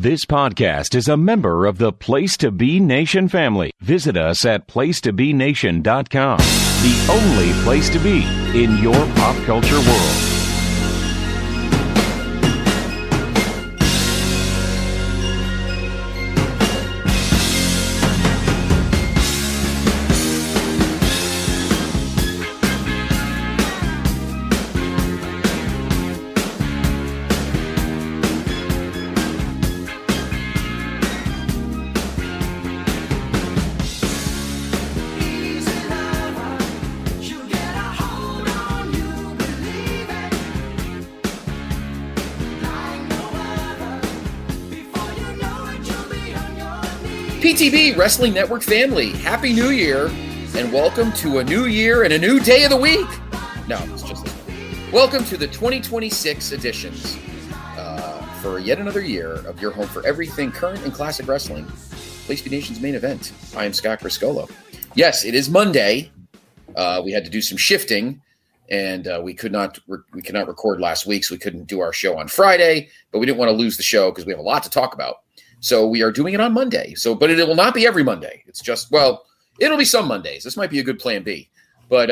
This podcast is a member of the Place to Be Nation family. Visit us at placetobenation.com, the only place to be in your pop culture world. PTB Wrestling Network family, Happy New Year, and welcome to a new year and a new day of the week. No, it's just this one. Welcome to the 2026 editions for yet another year of your home for everything current and classic wrestling, Place to Be Nation's main event. I am Scott Criscolo. Yes, it is Monday. We had to do some shifting, and we could not record last week, so we couldn't do our show on Friday, but we didn't want to lose the show because we have a lot to talk about. So we are doing it on Monday. But it will not be every Monday. It's just, well, it'll be some Mondays. This might be a good plan B. But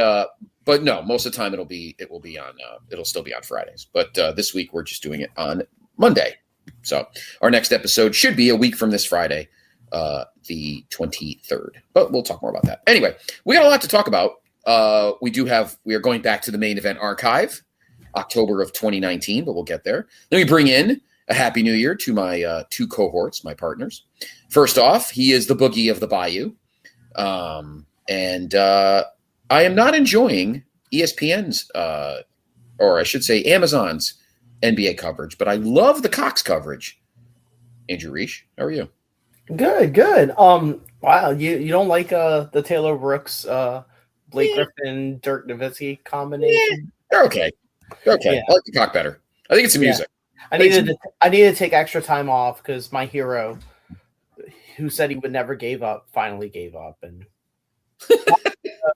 no, most of the time it'll still be on Fridays. But this week we're just doing it on Monday. So our next episode should be a week from this Friday, the 23rd. But we'll talk more about that. Anyway, we got a lot to talk about. We are going back to the main event archive, October of 2019, but we'll get there. Let me bring in a Happy New Year to my two cohorts, my partners. First off, he is the Boogie of the Bayou. And I am not enjoying ESPN's, or I should say Amazon's NBA coverage, but I love the Cox coverage. Andrew Reich, how are you? Good. Wow, you don't like the Taylor Brooks, Blake Griffin, Dirk Nowitzki combination? They're okay. Yeah. I like the Cox better. I think it's the music. I needed to take extra time off because my hero, who said he would never give up, finally gave up and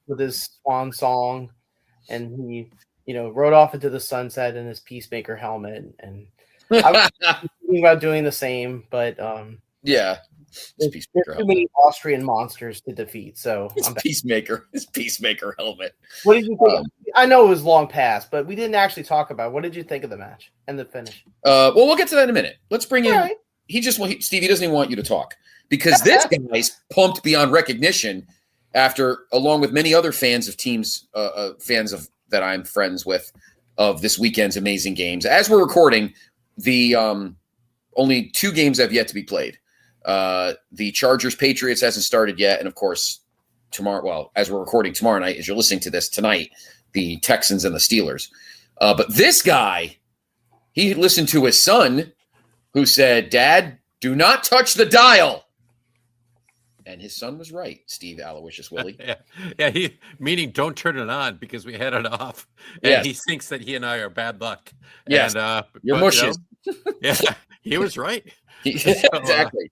with his swan song, and he, rode off into the sunset in his Peacemaker helmet. And I was thinking about doing the same, but there's too many Austrian monsters to defeat. So his Peacemaker helmet. What did you think? I know it was long past, but we didn't actually talk about it. What did you think of the match and the finish? Well, we'll get to that in a minute. Let's bring in. Right. Steve, he doesn't even want you to talk because this guy's pumped beyond recognition after, along with many other fans of teams, fans of that I'm friends with, of this weekend's amazing games. As we're recording, the only two games have yet to be played. The Chargers Patriots hasn't started yet, and of course tomorrow. Well, as we're recording tomorrow night, as you're listening to this tonight, the Texans and the Steelers. But this guy, he listened to his son, who said, "Dad, do not touch the dial," and his son was right. Steve Aloysius Willie. Meaning don't turn it on because we had it off, and he thinks that he and I are bad luck. Yes, and, you're mushes. He was right. Exactly.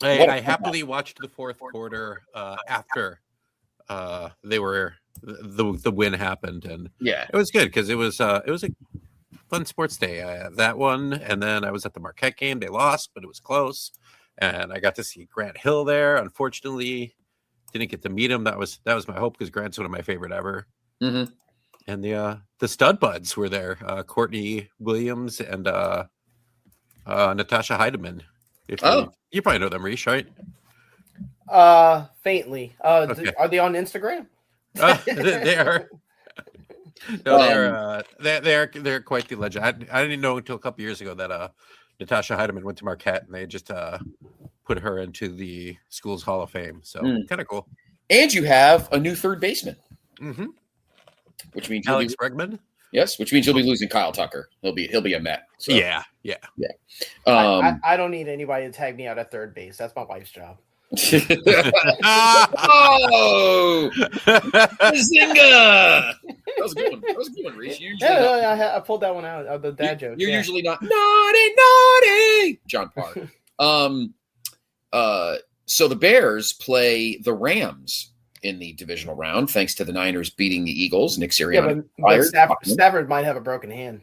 I happily watched the fourth quarter after the win happened, and it was good because it was a fun sports day. That one, and then I was at the Marquette game. They lost, but it was close, and I got to see Grant Hill there. Unfortunately, didn't get to meet him. That was my hope because Grant's one of my favorite ever. Mm-hmm. And the stud buds were there, Courtney Williams and Natasha Heidemann. You probably know them, Reesh, right? Faintly. Okay. Are they on Instagram? They are. No, they're quite the legend. I didn't know until a couple years ago that Natasha Heidemann went to Marquette, and they just put her into the school's Hall of Fame. So kind of cool. And you have a new third baseman, which means Alex Bregman. Yes, which means you'll be losing Kyle Tucker. He'll be a Met. So. Yeah. I don't need anybody to tag me out at third base. That's my wife's job. Oh, Zinga! That was a good one, Reese. I pulled that one out of the dad joke. You're usually not naughty, John Parr. So the Bears play the Rams in the divisional round, thanks to the Niners beating the Eagles. Nick Sirianni but Stafford might have a broken hand.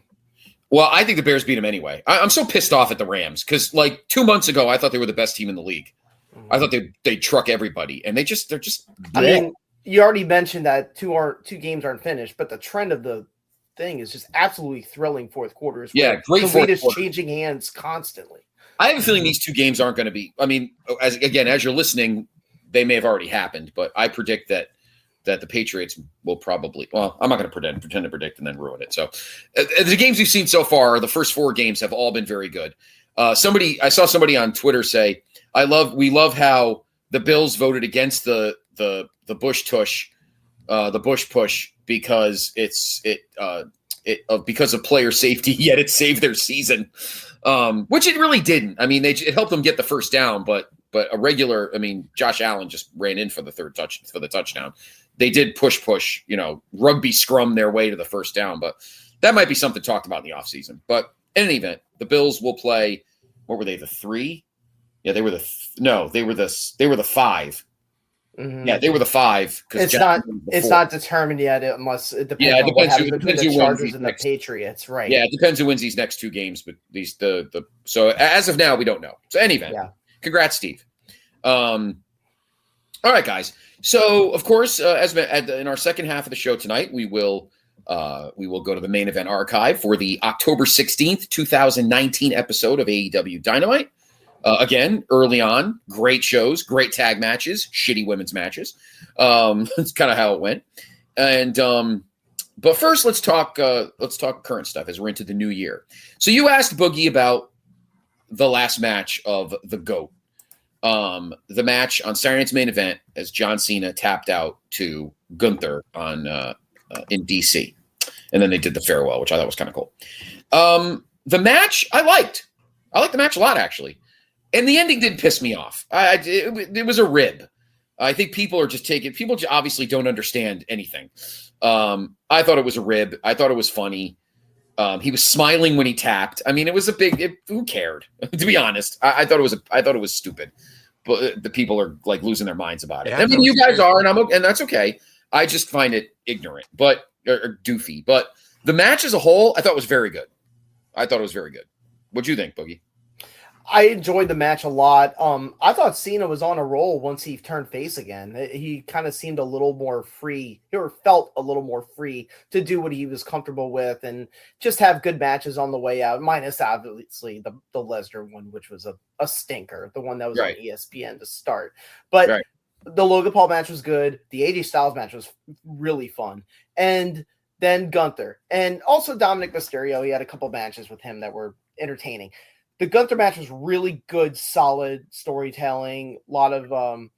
Well, I think the Bears beat them anyway. I'm so pissed off at the Rams because, like, 2 months ago, I thought they were the best team in the league. I thought they'd truck everybody, and they're just. I mean, you already mentioned that two games aren't finished, but the trend of the thing is just absolutely thrilling fourth quarters. Yeah, great. The lead is changing hands constantly. I have a feeling these two games aren't going to be. I mean, as you're listening, they may have already happened, but I predict that the Patriots will probably. Well, I'm not going to pretend to predict and then ruin it. So, the games we've seen so far, the first 4 games have all been very good. I saw somebody on Twitter say, we love how the Bills voted against the Bush push because because of player safety, yet it saved their season, which it really didn't. I mean, it helped them get the first down, but a regular. I mean, Josh Allen just ran in for the touchdown. They did push, rugby scrum their way to the first down, but that might be something talked about in the offseason. But in any event, the Bills will play. What were they? The 3? Yeah, they were the 5. Mm-hmm. Yeah, they were the 5. It's not determined yet unless it depends on what happens between the Chargers and the Patriots, right? Yeah, it depends who wins these next 2 games, but so as of now we don't know. So any event, congrats, Steve. All right, guys. So of course, in our second half of the show tonight, we will go to the main event archive for the October 16th, 2019 episode of AEW Dynamite. Again, early on, great shows, great tag matches, shitty women's matches. That's kind of how it went. And but first, let's talk current stuff as we're into the new year. So you asked Boogie about the last match of the GOAT. The match on Saturday night's main event as John Cena tapped out to Gunther in DC, and then they did the farewell, which I thought was kind of cool. The match I liked the match a lot, actually. And the ending did piss me off. It was a rib. I think people obviously don't understand anything. I thought it was a rib. I thought it was funny. He was smiling when he tapped. I mean, it was who cared? To be honest, I thought it was stupid. But the people are like losing their minds about it. I mean, you guys are, and that's okay. I just find it ignorant, or doofy. But the match as a whole, I thought was very good. What'd you think, Boogie? I enjoyed the match a lot. I thought Cena was on a roll once he turned face again. He kind of seemed a little more free, or felt a little more free to do what he was comfortable with and just have good matches on the way out, minus obviously the Lesnar one, which was a stinker, the one that was on ESPN to start. But the Logan Paul match was good. The AJ Styles match was really fun. And then Gunther. And also Dominic Mysterio, he had a couple matches with him that were entertaining. The Gunther match was really good, solid storytelling, a lot of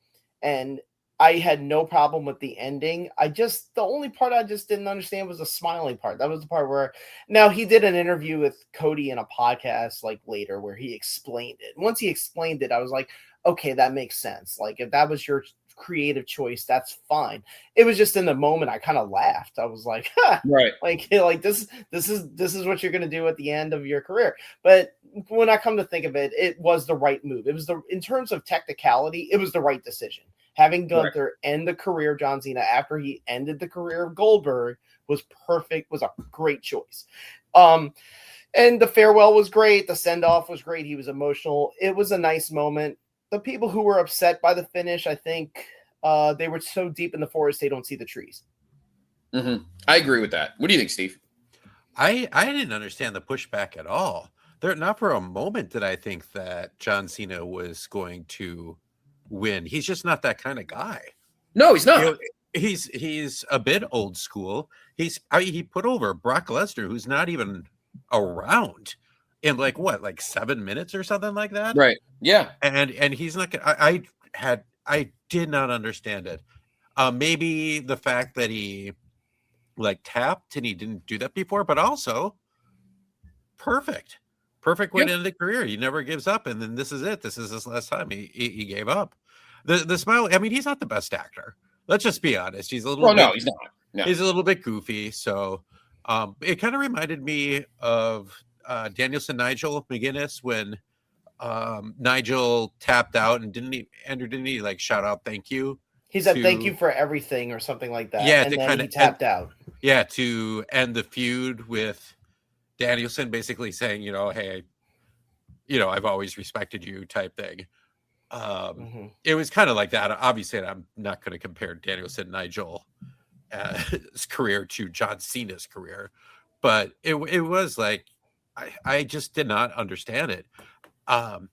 and I had no problem with the ending. The only part I just didn't understand was the smiling part. That was the part where, now he did an interview with Cody in a podcast like later where he explained it. Once he explained it, I was like, okay, that makes sense. Like if that was your creative choice, that's fine. It was just in the moment I kind of laughed. I was like, right, like this is what you're gonna do at the end of your career. But when I come to think of it, it was the right move. It was in terms of technicality, it was the right decision. Having Gunther end the career of John Cena after he ended the career of Goldberg was perfect, was a great choice. And the farewell was great. The send-off was great. He was emotional. It was a nice moment. The people who were upset by the finish, I think they were so deep in the forest, they don't see the trees. Mm-hmm. I agree with that. What do you think, Steve? I didn't understand the pushback at all. Not for a moment did I think that John Cena was going to win. He's just not that kind of guy. No, he's not. You know, he's a bit old school. He put over Brock Lesnar, who's not even around, in like 7 minutes or something like that. Right. Yeah. And he's not. I did not understand it. Maybe the fact that he tapped and he didn't do that before, but also perfect way to end the career. He never gives up, and then this is it. This is his last time. He gave up. The smile. I mean, he's not the best actor. Let's just be honest. He's a little. No, he's not. No. He's a little bit goofy. So, it kind of reminded me of Danielson Nigel McGuinness when Nigel tapped out and didn't he shout out thank you? He said thank you for everything or something like that. Yeah, and then he tapped out. Yeah, to end the feud with Danielson basically saying, hey, I've always respected you type thing. It was kind of like that. Obviously, I'm not going to compare Danielson Nigel's career to John Cena's career, but it was like I just did not understand it. And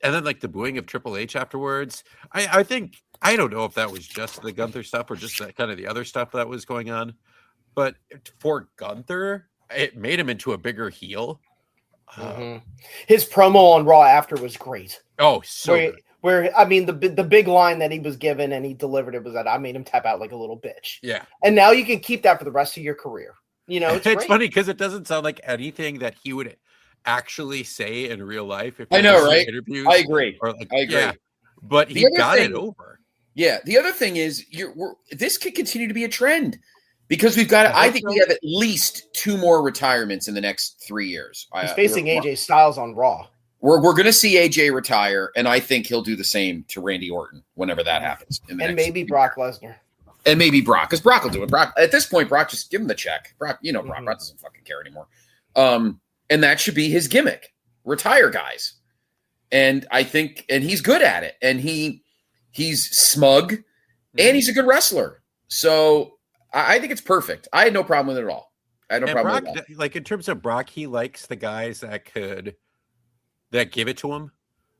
then like the booing of Triple H afterwards, I think, I don't know if that was just the Gunther stuff or just that kind of the other stuff that was going on, but for Gunther, it made him into a bigger heel. His promo on Raw after was great. Oh, so where I mean, the big line that he was given and he delivered it was that I made him tap out like a little bitch. Yeah. And now you can keep that for the rest of your career. It's funny because it doesn't sound like anything that he would actually say in real life. If I know, right? Interviews I agree. Or like, I agree. Yeah, but he got it over. Yeah. The other thing is, this could continue to be a trend. Because we've got, I think we have at least 2 more retirements in the next 3 years. He's facing AJ Styles on Raw. We're going to see AJ retire, and I think he'll do the same to Randy Orton whenever that happens. And maybe Brock Lesnar. And maybe Brock, because Brock will do it. Brock, at this point, Brock, just give him the check. Brock, Brock doesn't fucking care anymore. And that should be his gimmick. Retire guys. And I think, and he's good at it. And he's smug, and he's a good wrestler. So I think it's perfect. I had no problem with it at all. I had no problem Brock, with it. Like in terms of Brock, he likes the guys that give it to him.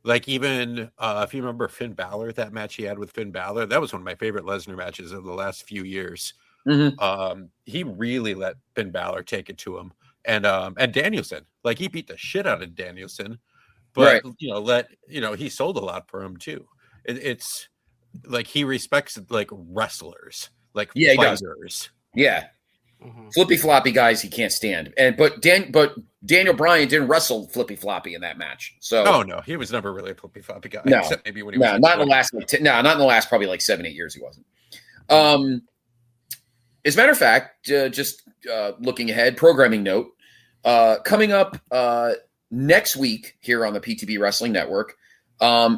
Like even if you remember Finn Balor, that match he had with Finn Balor, that was one of my favorite Lesnar matches of the last few years. He really let Finn Balor take it to him, and Danielson, like he beat the shit out of Danielson, but he sold a lot for him too. It's like he respects like wrestlers. Like fighters. Yeah. Flippy floppy guys he can't stand. But Daniel Bryan didn't wrestle flippy floppy in that match. So no, he was never really a flippy floppy guy. No, except maybe when he was not in the last probably like 7-8 years he wasn't. As a matter of fact, just looking ahead, programming note, coming up next week here on the PTB Wrestling Network,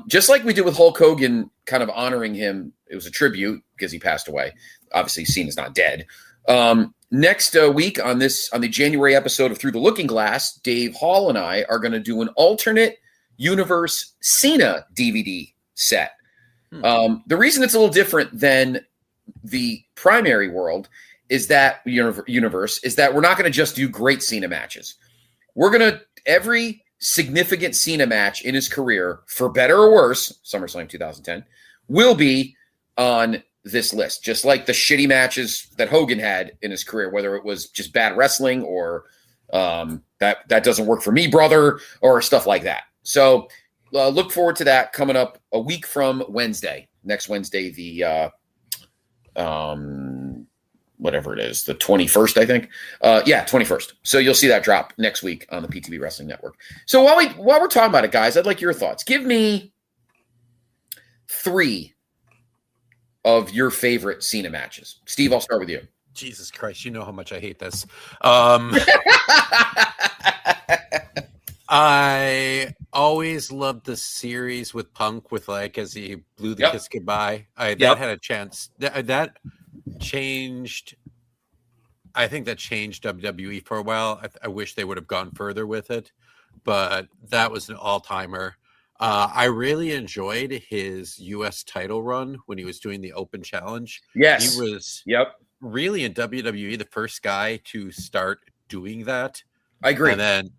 just like we did with Hulk Hogan, kind of honoring him. It was a tribute because he passed away. Obviously, Cena's not dead. Next week on the January episode of Through the Looking Glass, Dave Hall and I are going to do an alternate universe Cena DVD set. The reason it's a little different than the primary world is that universe is that we're not going to just do great Cena matches. We're going to every significant Cena match in his career, for better or worse, SummerSlam 2010, will be on this list, just like the shitty matches that Hogan had in his career, whether it was just bad wrestling or that doesn't work for me, brother, or stuff like that. So look forward to that coming up a week from Wednesday, next Wednesday, the whatever it is, the 21st, I think. 21st. So you'll see that drop next week on the PTB Wrestling Network. So while we're talking about it, guys, I'd like your thoughts. Give me 3 of your favorite Cena matches. Steve, I'll start with you. Jesus Christ, you know how much I hate this. I always loved the series with Punk with like as he blew the kiss goodbye. That had a chance. That changed. I think that changed WWE for a while. I wish they would have gone further with it, but that was an all-timer. I really enjoyed his U.S. title run when he was doing the Open Challenge. Yes. He was really in WWE the first guy to start doing that. I agree. And then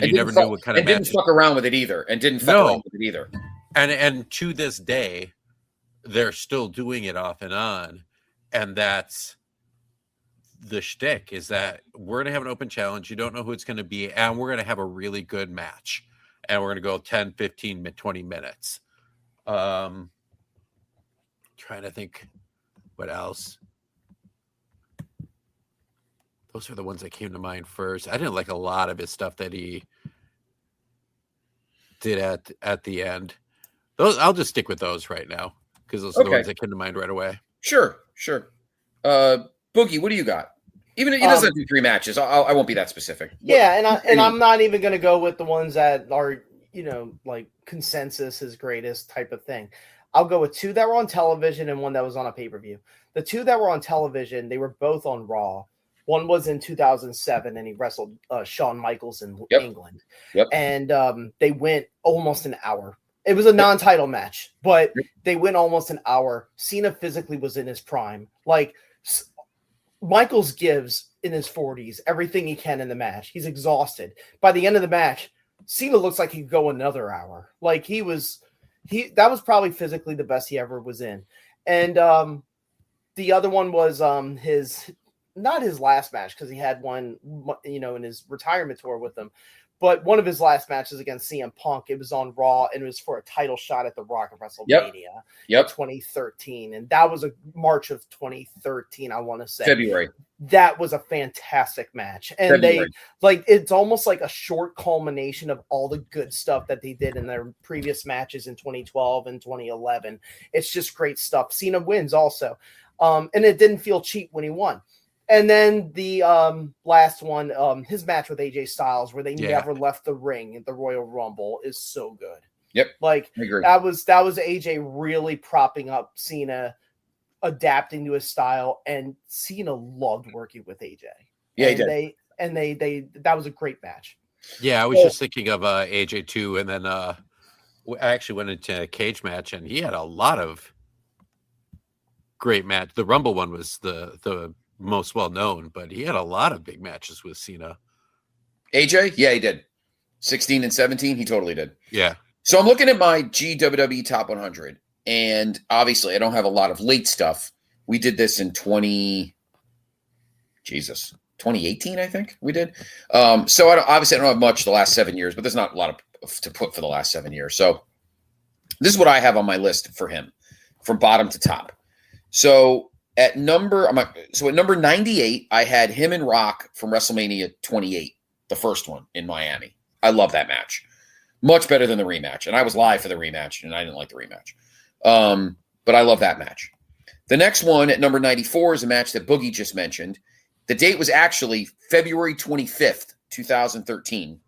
you never knew what kind of match. Didn't fuck around with it either. And to this day, they're still doing it off and on. And that's the shtick, is that we're going to have an open challenge. You don't know who it's going to be. And we're going to have a really good match. And we're going to go 10, 15, 20 minutes. Trying to think what else. Those are the ones that came to mind first. I didn't like a lot of his stuff that he did at the end. Those I'll just stick with those right now because those are the ones that came to mind right away. Sure. Boogie, what do you got? Even if he doesn't do 3 matches, I won't be that specific. Yeah, I'm not even going to go with the ones that are, like consensus is greatest type of thing. I'll go with 2 that were on television and 1 that was on a pay-per-view. The 2 that were on television, they were both on Raw. One was in 2007, and he wrestled Shawn Michaels in England. Yep. And they went almost an hour. It was a non-title match, but they went almost an hour. Cena physically was in his prime. Like, Michaels gives in his 40s everything he can in the match. He's exhausted. By the end of the match, Cena looks like he could go another hour. Like, that was probably physically the best he ever was in. And the other one was not his last match, because he had one, in his retirement tour with him, but one of his last matches against CM Punk. It was on Raw, and it was for a title shot at the Rock of WrestleMania in 2013. And that was a March of 2013, I want to say. February. That was a fantastic match. And it's almost like a short culmination of all the good stuff that they did in their previous matches in 2012 and 2011. It's just great stuff. Cena wins also. And it didn't feel cheap when he won. And then the last one, his match with AJ Styles, where they never left the ring at the Royal Rumble, is so good. Yep. Like, I agree. that was AJ really propping up Cena, adapting to his style, and Cena loved working with AJ. Yeah, and he did. That was a great match. Yeah, I was just thinking of AJ too, and then I actually went into a cage match, and he had a lot of great match. The Rumble one was the most well known, but he had a lot of big matches with Cena. AJ, yeah, he did. 16 and 17, he totally did. Yeah. So I'm looking at my GWWE Top 100, and obviously I don't have a lot of late stuff. We did this in 2018, I think we did. So obviously I don't have much the last 7 years, but there's not a lot to put for the last 7 years. So this is what I have on my list for him, from bottom to top. So at number 98, I had him and Rock from WrestleMania 28, the first one in Miami. I love that match. Much better than the rematch. And I was live for the rematch, and I didn't like the rematch. But I love that match. The next one at number 94 is a match that Boogie just mentioned. The date was actually February 25th, 2013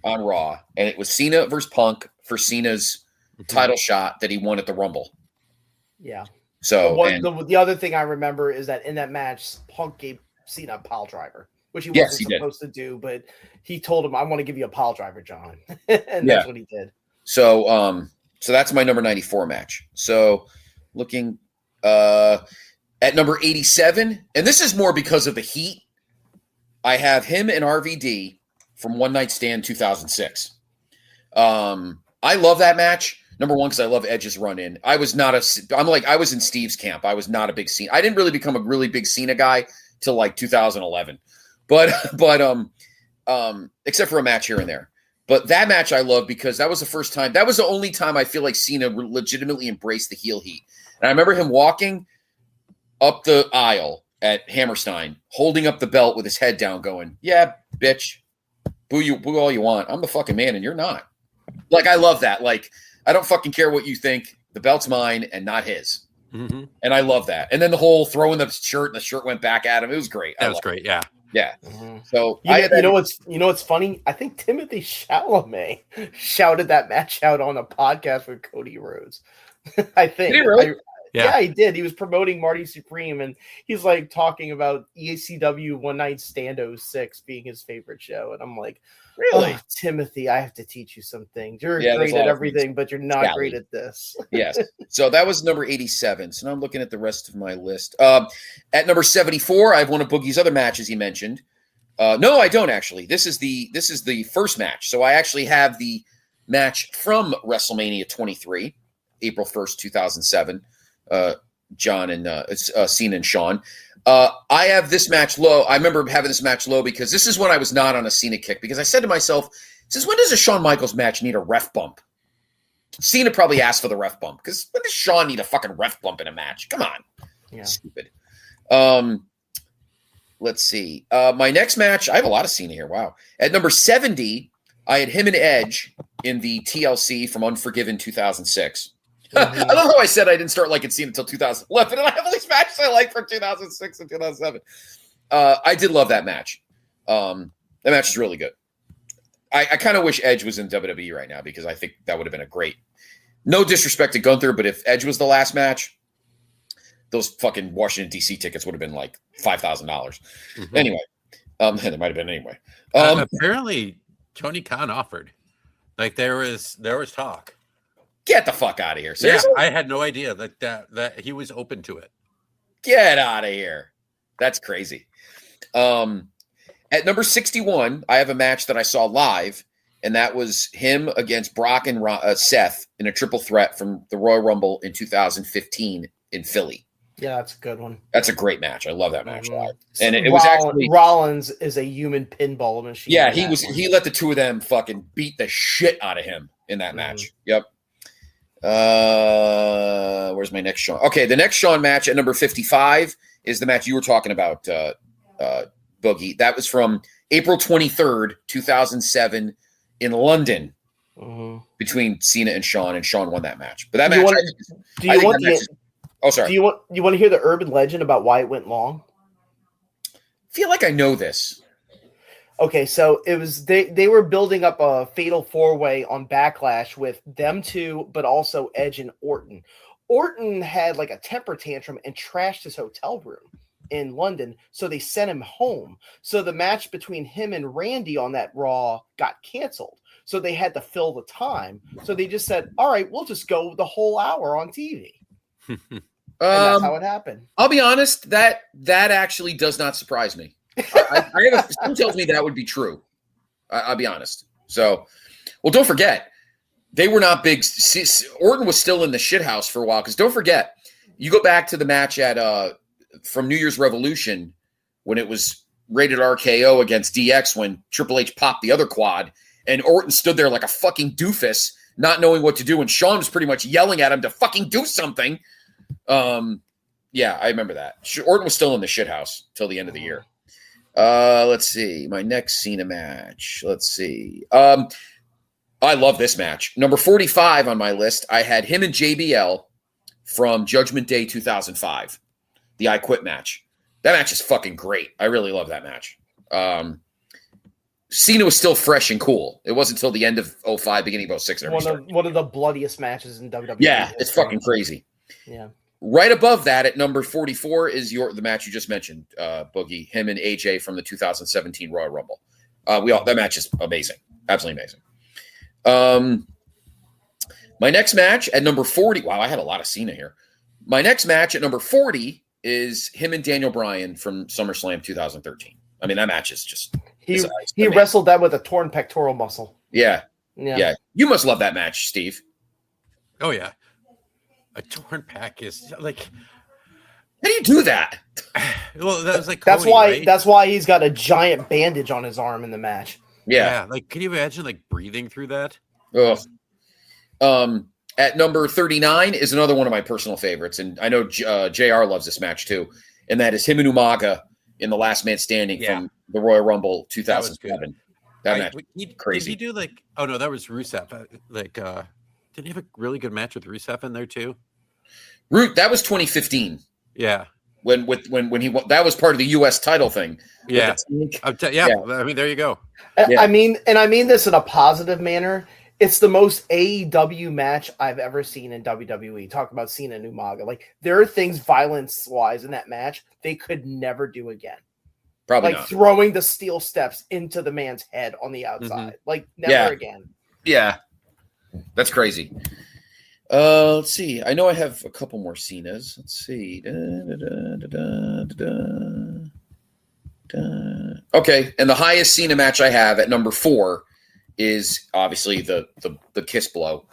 on Raw. And it was Cena versus Punk for Cena's title shot that he won at the Rumble. Yeah. So the other thing I remember is that in that match, Punk gave Cena a pile driver, which he wasn't supposed to do, but he told him, "I want to give you a pile driver, John," and that's what he did. So, so that's my number 94 match. So, looking at number 87, and this is more because of the heat. I have him and RVD from One Night Stand 2006. I love that match. Number one, because I love Edge's run in. I was in Steve's camp. I was not a big Cena. I didn't really become a really big Cena guy till like 2011, but except for a match here and there. But that match I love because that was the only time I feel like Cena legitimately embraced the heel heat. And I remember him walking up the aisle at Hammerstein, holding up the belt with his head down, going, "Yeah, bitch, boo all you want. I'm the fucking man, and you're not." Like, I love that. Like, I don't fucking care what you think. The belt's mine and not his. Mm-hmm. And I love that. And then the whole throwing the shirt, and the shirt went back at him. It was great. That was great. Yeah. Yeah. Mm-hmm. So you know what's funny? I think Timothy Chalamet shouted that match out on a podcast with Cody Rhodes. I think. Did he really? Yeah, he did. He was promoting Marty Supreme, and he's like talking about ECW One Night Stand 06 being his favorite show. And I'm like, really? Oh, Timothy, I have to teach you some things. You're great at everything, but you're not great at this. Yes. So that was number 87. So now I'm looking at the rest of my list. At number 74, I have one of Boogie's other matches he mentioned. No, I don't actually. This is the first match. So I actually have the match from WrestleMania 23, April 1st, 2007. John and Cena and Shawn. I have this match low. I remember having this match low because this is when I was not on a Cena kick, because I said to myself, since when does a Shawn Michaels match need a ref bump? Cena probably asked for the ref bump, because when does Shawn need a fucking ref bump in a match? Come on. Yeah. Stupid. Let's see. My next match, I have a lot of Cena here. Wow. At number 70, I had him and Edge in the TLC from Unforgiven 2006. Mm-hmm. I love how I said I didn't start liking Cena until 2011, and I have all these matches I like from 2006 and 2007. I did love that match. That match is really good. I kind of wish Edge was in WWE right now, because I think that would have been a great, no disrespect to Gunther, but if Edge was the last match, those fucking Washington D.C. tickets would have been like $5,000. Mm-hmm. Anyway, it might have been anyway. Apparently, Tony Khan offered. Like there was talk. Get the fuck out of here! Seriously? Yeah, I had no idea that he was open to it. Get out of here! That's crazy. At number 61, I have a match that I saw live, and that was him against Brock and Seth in a triple threat from the Royal Rumble in 2015 in Philly. Yeah, that's a good one. That's a great match. I love that match live. And it was actually Rollins is a human pinball machine. Yeah, he let the two of them fucking beat the shit out of him in that match. Yep. Where's my next Shawn? Okay, the next Shawn match at number 55 is the match you were talking about, Boogie. That was from April 23rd, 2007 in London between Cena and Shawn won that match. But that match, sorry. Do you want to hear the urban legend about why it went long? I feel like I know this. Okay, so it was they were building up a fatal four-way on Backlash with them two, but also Edge and Orton. Orton had like a temper tantrum and trashed his hotel room in London, so they sent him home. So the match between him and Randy on that Raw got canceled. So they had to fill the time. So they just said, all right, we'll just go the whole hour on TV. And that's how it happened. I'll be honest, that actually does not surprise me. Something tells me that would be true. I'll be honest. So, well, don't forget, they were not big. Orton was still in the shithouse for a while, because don't forget, you go back to the match at from New Year's Revolution when it was rated RKO against DX when Triple H popped the other quad, and Orton stood there like a fucking doofus, not knowing what to do, and Shawn was pretty much yelling at him to fucking do something. Yeah, I remember that. Orton was still in the shithouse till the end of the year. Let's see. My next Cena match. Let's see. I love this match. Number 45 on my list, I had him and JBL from Judgment Day 2005. The I Quit match. That match is fucking great. I really love that match. Cena was still fresh and cool. It wasn't until the end of 05, beginning of 06. One of the bloodiest matches in WWE. Yeah, it's fucking crazy. Yeah. Right above that at number 44 is the match you just mentioned, Boogie, him and AJ from the 2017 Royal Rumble. That match is amazing. Absolutely amazing. My next match at number 40. Wow, I had a lot of Cena here. My next match at number 40 is him and Daniel Bryan from SummerSlam 2013. I mean, that match is just he wrestled that with a torn pectoral muscle. Yeah. You must love that match, Steve. Oh yeah. A torn pack is like, how do you do that? Well, that was like that's Cody, why right? That's why he's got a giant bandage on his arm in the match. Yeah. Like, can you imagine like breathing through that? Ugh. At number 39 is another one of my personal favorites, and I know JR loves this match too, and that is him and Umaga in the Last Man Standing from the Royal Rumble 2007. That match, crazy. Did he do like? Oh no, that was Rusev. Did he have a really good match with Rusev in there too? That was 2015. Yeah. When he that was part of the U.S. title thing. Yeah. I mean, there you go. Yeah. I mean this in a positive manner. It's the most AEW match I've ever seen in WWE. Talk about Cena and Umaga. Like, there are things violence-wise in that match they could never do again. Probably like not. Throwing the steel steps into the man's head on the outside. Mm-hmm. Like, never again. Yeah. That's crazy. Let's see. I know I have a couple more Cenas. Let's see. Okay, and the highest Cena match I have at number 4 is obviously the kiss blow,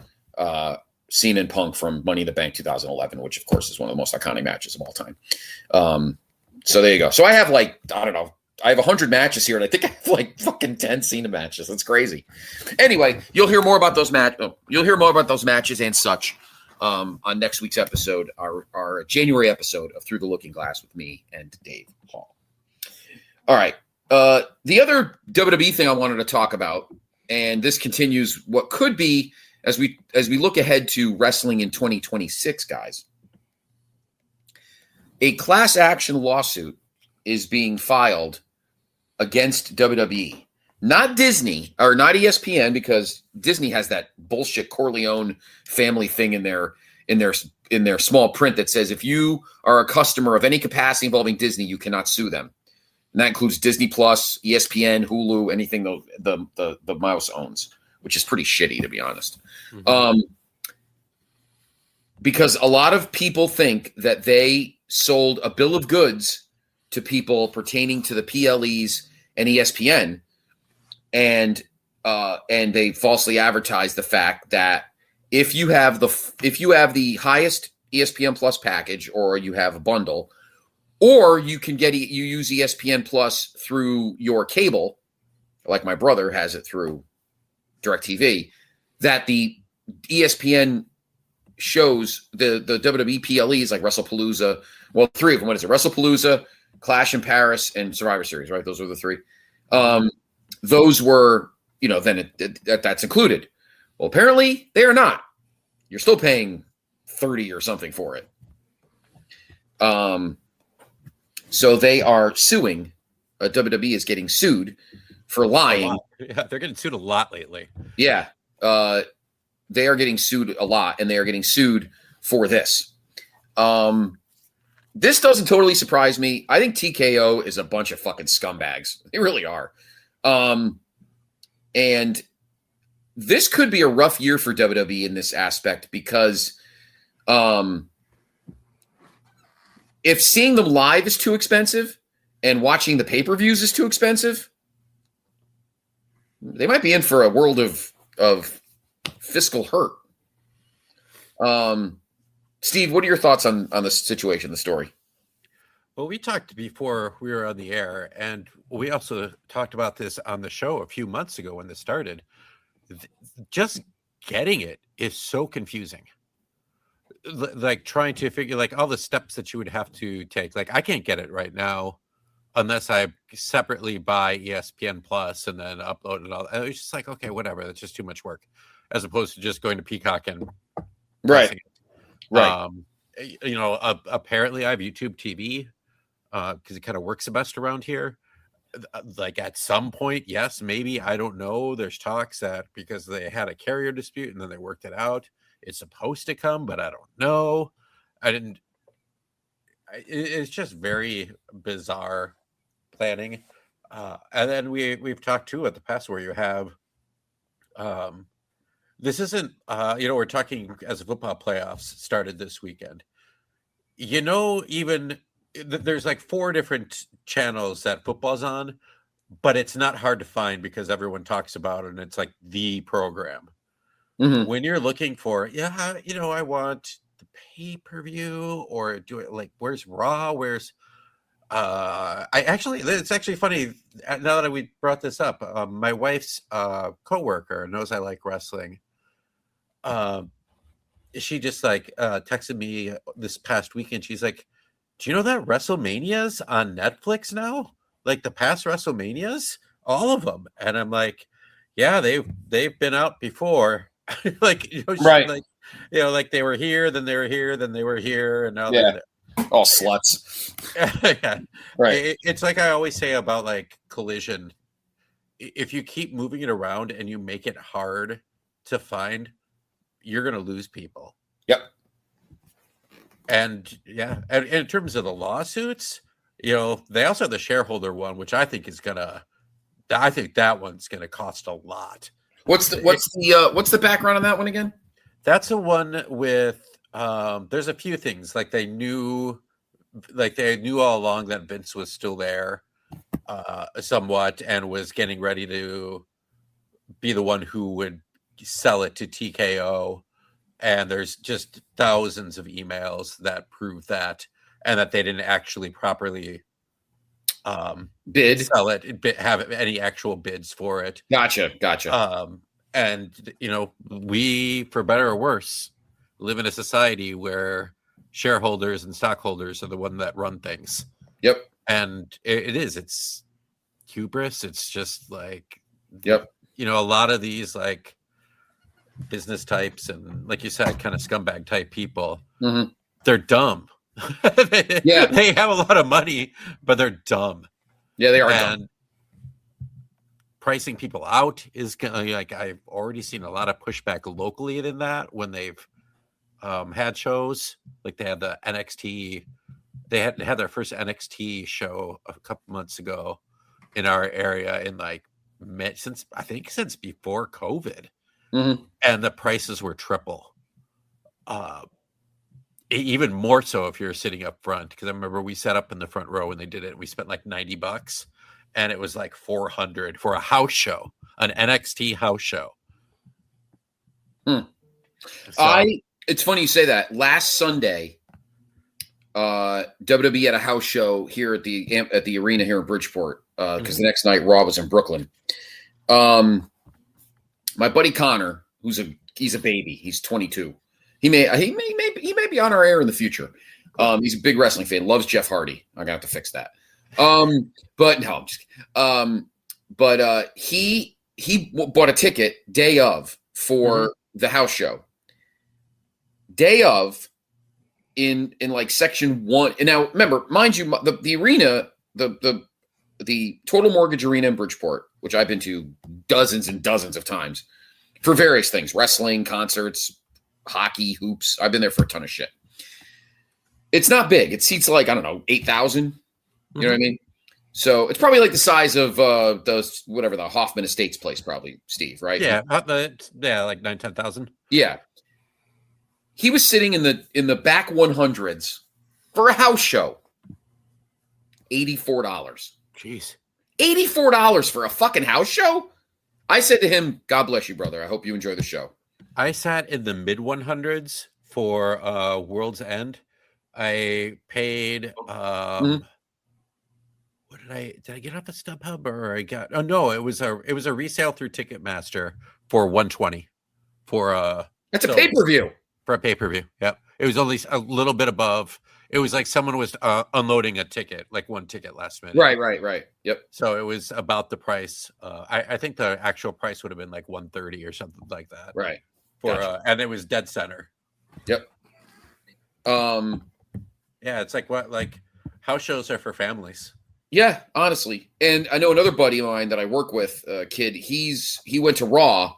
Cena and Punk from Money in the Bank 2011, which of course is one of the most iconic matches of all time. So there you go. So I have I have 100 matches here, and I think I have like fucking 10 Cena matches. That's crazy. Anyway, you'll hear more about those matches and such on next week's episode, our January episode of Through the Looking Glass with me and Dave Hall. All right. The other WWE thing I wanted to talk about, and this continues what could be as we look ahead to wrestling in 2026, guys. A class action lawsuit is being filed against WWE. Not Disney or not ESPN, because Disney has that bullshit Corleone family thing in their their small print that says if you are a customer of any capacity involving Disney, you cannot sue them. And that includes Disney Plus, ESPN, Hulu, anything the mouse owns, which is pretty shitty, to be honest. Mm-hmm. Because a lot of people think that they sold a bill of goods to people pertaining to the PLEs and ESPN, and they falsely advertised the fact that if you have the highest ESPN Plus package, or you have a bundle, or you use ESPN Plus through your cable, like my brother has it through DirecTV, that the ESPN shows the WWE PLEs like WrestlePalooza. Well, three of them. What is it? WrestlePalooza, Clash in Paris, and Survivor Series. Right? Those were the three. Those were, then that's included. Well, apparently they are not. You're still paying $30 or something for it. So they are suing. WWE is getting sued for lying. Yeah, they're getting sued a lot lately. Yeah. They are getting sued a lot, and they are getting sued for this. This doesn't totally surprise me. I think TKO is a bunch of fucking scumbags. They really are. And this could be a rough year for WWE in this aspect, because if seeing them live is too expensive and watching the pay-per-views is too expensive, they might be in for a world of fiscal hurt. Steve, what are your thoughts on the situation, the story? Well, we talked before we were on the air, and we also talked about this on the show a few months ago when this started. Just getting it is so confusing. Like trying to figure like all the steps that you would have to take. Like I can't get it right now unless I separately buy ESPN Plus and then upload it all. And it's just like, okay, whatever. That's just too much work, as opposed to just going to Peacock and right. Apparently I have YouTube TV because it kind of works the best around here. Like at some point, yes, maybe, I don't know. There's talks that because they had a carrier dispute and then they worked it out, it's supposed to come, but I don't know. It's just very bizarre planning. And then we've talked too at the past where you have, this isn't, we're talking as the football playoffs started this weekend. Even there's like 4 different channels that football's on, but it's not hard to find because everyone talks about it and it's like the program. Mm-hmm. When you're looking for, I want the pay-per-view, or do it like, where's Raw? Where's, it's actually funny now that we brought this up. My wife's coworker knows I like wrestling. She just texted me this past weekend. She's like, do you know that WrestleMania's on Netflix now? Like the past WrestleManias, all of them. And I'm like, yeah, they've been out before. Right. Like they were here, then they were here, then they were here, and now they're all sluts. Yeah. Right. It's like I always say about like Collision. If you keep moving it around and you make it hard to find, you're going to lose people. Yep. And and in terms of the lawsuits, they also have the shareholder one, which I think that one's going to cost a lot. What's the background on that one again? That's a one with there's a few things like they knew all along that Vince was still there somewhat and was getting ready to be the one who would sell it to TKO, and there's just thousands of emails that prove that, and that they didn't actually properly sell it, have any actual bids for it. Gotcha. And we, for better or worse, live in a society where shareholders and stockholders are the one that run things. Yep. And it's hubris. It's just like, yep. A lot of these like business types and, like you said, kind of scumbag type people, mm-hmm. They're dumb. They have a lot of money, but they're dumb. Yeah, they are dumb. Pricing people out is like, I've already seen a lot of pushback locally in that when they've had shows. Like they had the NXT. They had their first NXT show a couple months ago in our area in like since before COVID, and the prices were triple. Even more so if you're sitting up front, because I remember we sat up in the front row when they did it. We spent like $90, and it was like $400 for a house show, an NXT house show. So, it's funny you say that. Last Sunday, WWE had a house show here at the arena here in Bridgeport because the next night Raw was in Brooklyn. My buddy Connor, he's a baby. He's 22. He may be on our air in the future. He's a big wrestling fan. Loves Jeff Hardy. I'm gonna have to fix that. But no, I'm just kidding. He bought a ticket day of for the house show. Day of in like section 1. And now remember, mind you, the arena, the Total Mortgage Arena in Bridgeport, which I've been to dozens and dozens of times for various things, wrestling, concerts, hockey, hoops. I've been there for a ton of shit. It's not big. It seats like, I don't know, 8,000. You know what I mean? So it's probably like the size of the Hoffman Estates place, probably, Steve, right? Yeah, like 9,000-10,000. Yeah. He was sitting in the back 100s for a house show. $84. Jeez. $84 for a fucking house show? I said to him, God bless you, brother. I hope you enjoy the show. I sat in the mid 100s for World's End. I paid what did I get off the StubHub, or I got it was a resale through Ticketmaster for $120 for that's a pay-per-view. For a pay-per-view. Yep. It was only a little bit above. It was like someone was unloading a ticket, like one ticket last minute. Right. Yep. So it was about the price. I think the actual price would have been like $130 or something like that. Right. And it was dead center. Yep. Yeah, it's like house shows are for families. Yeah, honestly. And I know another buddy of mine that I work with, kid, he went to Raw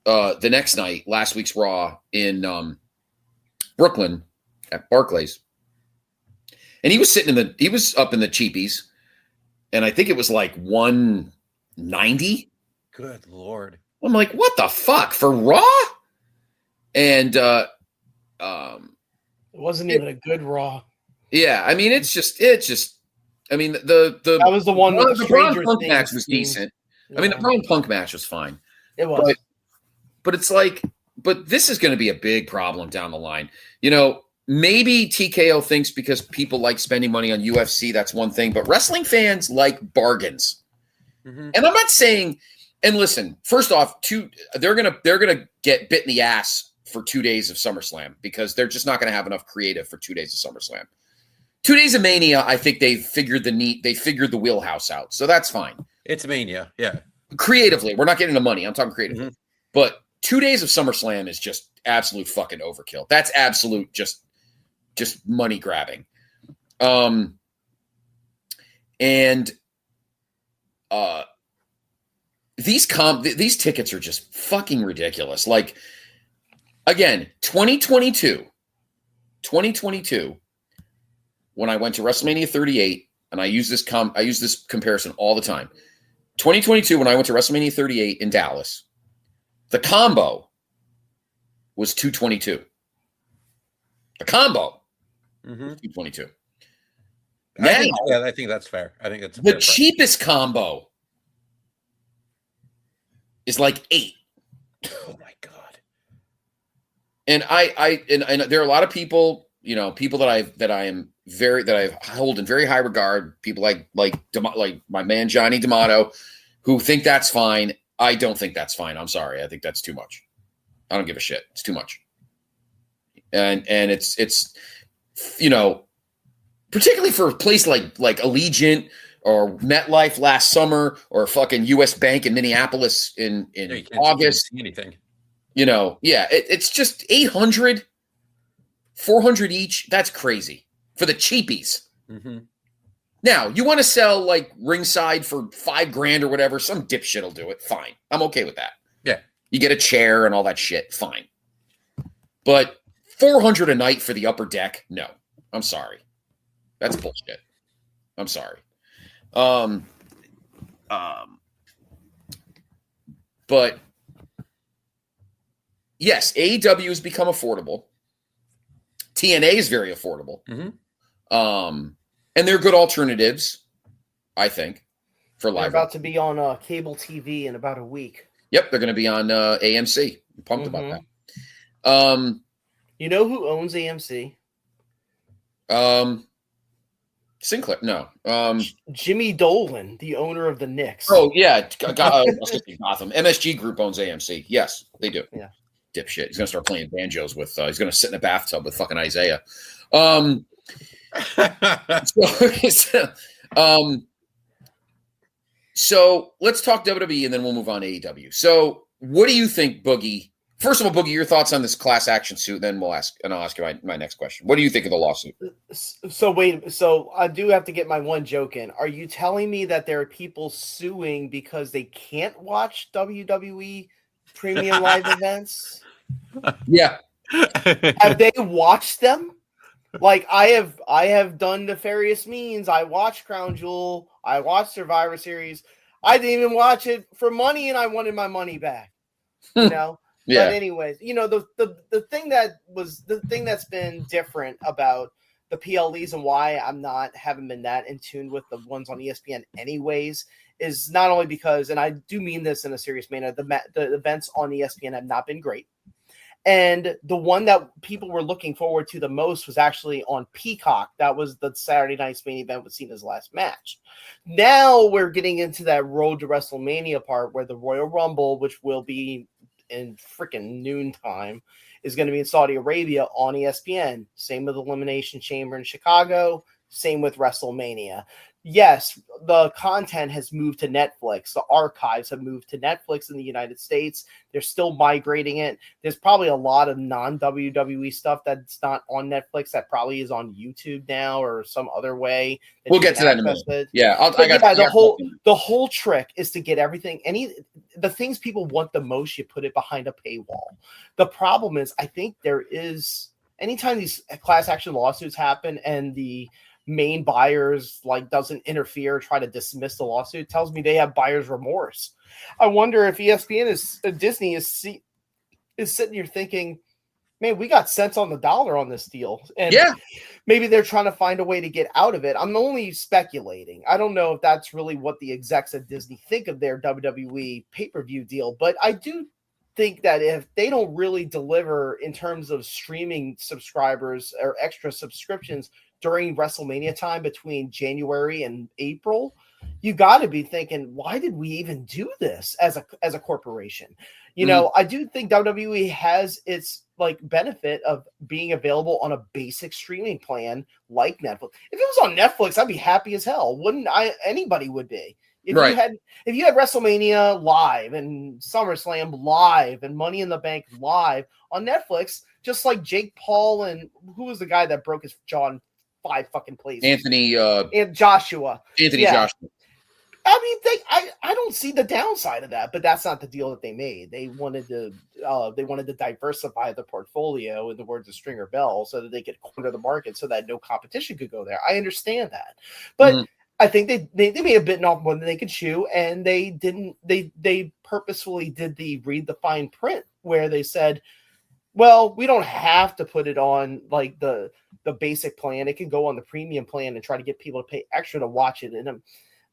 the next night, last week's Raw in Brooklyn at Barclays. And he was he was up in the cheapies, and I think it was like $190. Good Lord. I'm like, what the fuck for Raw? And it wasn't even a good Raw. Yeah, I mean, it's just I mean, the that was the one with the Braun Punk match was decent. Yeah. I mean, the Braun Punk match was fine. It was. But it's like, this is going to be a big problem down the line. You know, maybe TKO thinks because people like spending money on UFC, that's one thing, but wrestling fans like bargains. And I'm not saying, and listen, first off, they're gonna get bit in the ass for 2 days of SummerSlam because they're just not going to have enough creative for 2 days of SummerSlam. 2 days of Mania, I think they figured the wheelhouse out, so that's fine. It's Mania, yeah. Creatively, we're not getting the money. I'm talking creatively, but 2 days of SummerSlam is just absolute fucking overkill. That's absolute just money grabbing. These tickets are just fucking ridiculous. Like, again, 2022, when I went to WrestleMania 38, and I use this comparison all the time. 2022, when I went to WrestleMania 38 in Dallas, the combo was $222. The combo was $222. I think that's fair. I think it's the cheapest combo is like $8. Oh my God. And I there are a lot of people, people that I hold in very high regard, people like my man Johnny D'Amato, who think that's fine. I don't think that's fine. I'm sorry. I think that's too much. I don't give a shit. It's too much. And it's particularly for a place like Allegiant or MetLife last summer or fucking US Bank in Minneapolis in August. See anything. It's just 800, 400 each. That's crazy for the cheapies. Now, you want to sell like ringside for $5,000 or whatever, some dipshit will do it. Fine. I'm okay with that. Yeah. You get a chair and all that shit. Fine. But $400 a night for the upper deck. No, I'm sorry. That's bullshit. I'm sorry. But yes, AEW has become affordable. TNA is very affordable. And they're good alternatives, I think, for live. They're about to be on cable TV in about a week. Yep, they're going to be on AMC. I'm pumped about that. You know who owns AMC? Sinclair. No. Jimmy Dolan, the owner of the Knicks. Oh, yeah. Gotham. MSG Group owns AMC. Yes, they do. Yeah. Dipshit. He's going to start playing banjos with, he's going to sit in a bathtub with fucking Isaiah. So let's talk WWE and then we'll move on to AEW. So what do you think, Boogie? First of all, Boogie, your thoughts on this class action suit, then I'll ask you my next question. What do you think of the lawsuit? So I do have to get my one joke in. Are you telling me that there are people suing because they can't watch WWE premium live events? Yeah. Have they watched them? Like I have done nefarious means. I watched Crown Jewel. I watched Survivor Series. I didn't even watch it for money, and I wanted my money back. You know. Yeah. But anyways, you know, the thing that's been different about the PLEs and why haven't been that in tune with the ones on ESPN anyways is not only because, and I do mean this in a serious manner, the events on ESPN have not been great. And the one that people were looking forward to the most was actually on Peacock. That was the Saturday night's main event with Cena's last match. Now we're getting into that road to WrestleMania part where the Royal Rumble, which will be in freaking noontime, is going to be in Saudi Arabia on ESPN. Same with Elimination Chamber in Chicago. Same with WrestleMania. Yes, the content has moved to Netflix. The archives have moved to Netflix in the United States. They're still migrating it. There's probably a lot of non-WWE stuff that's not on Netflix that probably is on YouTube now or some other way. We'll get to that in a minute. Yeah, the whole trick is to get everything. The things people want the most, you put it behind a paywall. The problem is, I think there is anytime these class action lawsuits happen and the main buyers doesn't interfere, try to dismiss the lawsuit, tells me they have buyer's remorse. I wonder if Disney is sitting here thinking, man, we got cents on the dollar on this deal. And maybe they're trying to find a way to get out of it. I'm only speculating. I don't know if that's really what the execs at Disney think of their WWE pay-per-view deal, but I do think that if they don't really deliver in terms of streaming subscribers or extra subscriptions during WrestleMania time between January and April, you got to be thinking, why did we even do this as a corporation? You know, I do think WWE has its benefit of being available on a basic streaming plan like Netflix. If it was on Netflix, I'd be happy as hell. Wouldn't I? Anybody would be. If you had WrestleMania live and SummerSlam live and Money in the Bank live on Netflix, just like Jake Paul and who was the guy that broke his jaw in 5 fucking places? And Joshua. Joshua. I mean, I don't see the downside of that, but that's not the deal that they made. They wanted to diversify the portfolio, in the words of Stringer Bell, so that they could corner the market, so that no competition could go there. I understand that, but I think they may have bitten off more than they could chew, and they didn't. They purposefully did the read the fine print where they said, well, we don't have to put it on the basic plan. It can go on the premium plan and try to get people to pay extra to watch it. And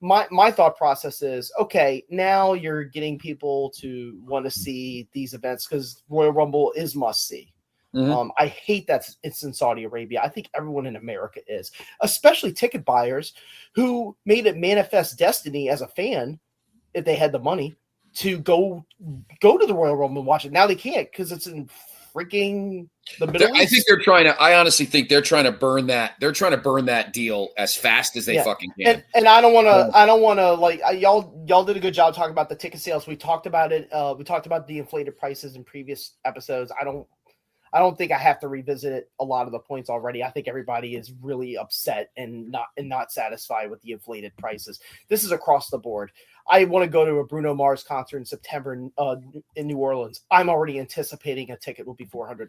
my thought process is, okay, now you're getting people to want to see these events because Royal Rumble is must see. I hate that it's in Saudi Arabia. I think everyone in America is, especially ticket buyers who made it manifest destiny as a fan, if they had the money, to go to the Royal Rumble and watch it. Now they can't because it's in freaking the Middle East. I think I honestly think they're trying to burn that. They're trying to burn that deal as fast as they fucking can. And I don't want to y'all did a good job talking about the ticket sales. We talked about it. We talked about the inflated prices in previous episodes. I don't think I have to revisit a lot of the points already. I think everybody is really upset and not satisfied with the inflated prices. This is across the board. I want to go to a Bruno Mars concert in September in New Orleans. I'm already anticipating a ticket will be $400.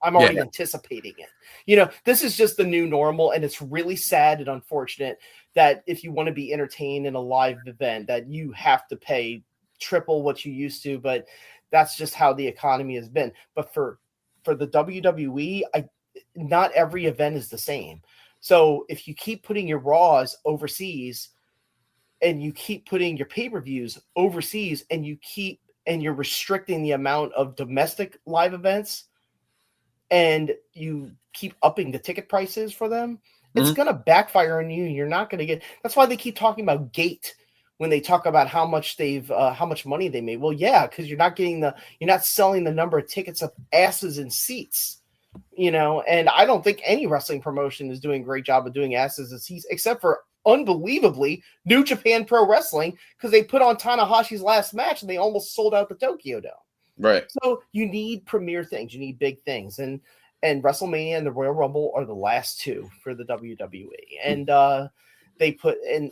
I'm already anticipating it. This is just the new normal, and it's really sad and unfortunate that if you want to be entertained in a live event, that you have to pay triple what you used to, but that's just how the economy has been. But for the WWE, not every event is the same. So if you keep putting your Raws overseas and you keep putting your pay-per-views overseas and you're restricting the amount of domestic live events and you keep upping the ticket prices for them, it's going to backfire on you. You're not going to get. That's why they keep talking about gate when they talk about how much money they made. Well, yeah, because you're not selling the number of tickets of asses and seats, and I don't think any wrestling promotion is doing a great job of doing asses and seats, except for unbelievably New Japan Pro Wrestling, because they put on Tanahashi's last match and they almost sold out the Tokyo Dome. Right. So you need premier things, you need big things, and WrestleMania and the Royal Rumble are the last two for the WWE, and they put in.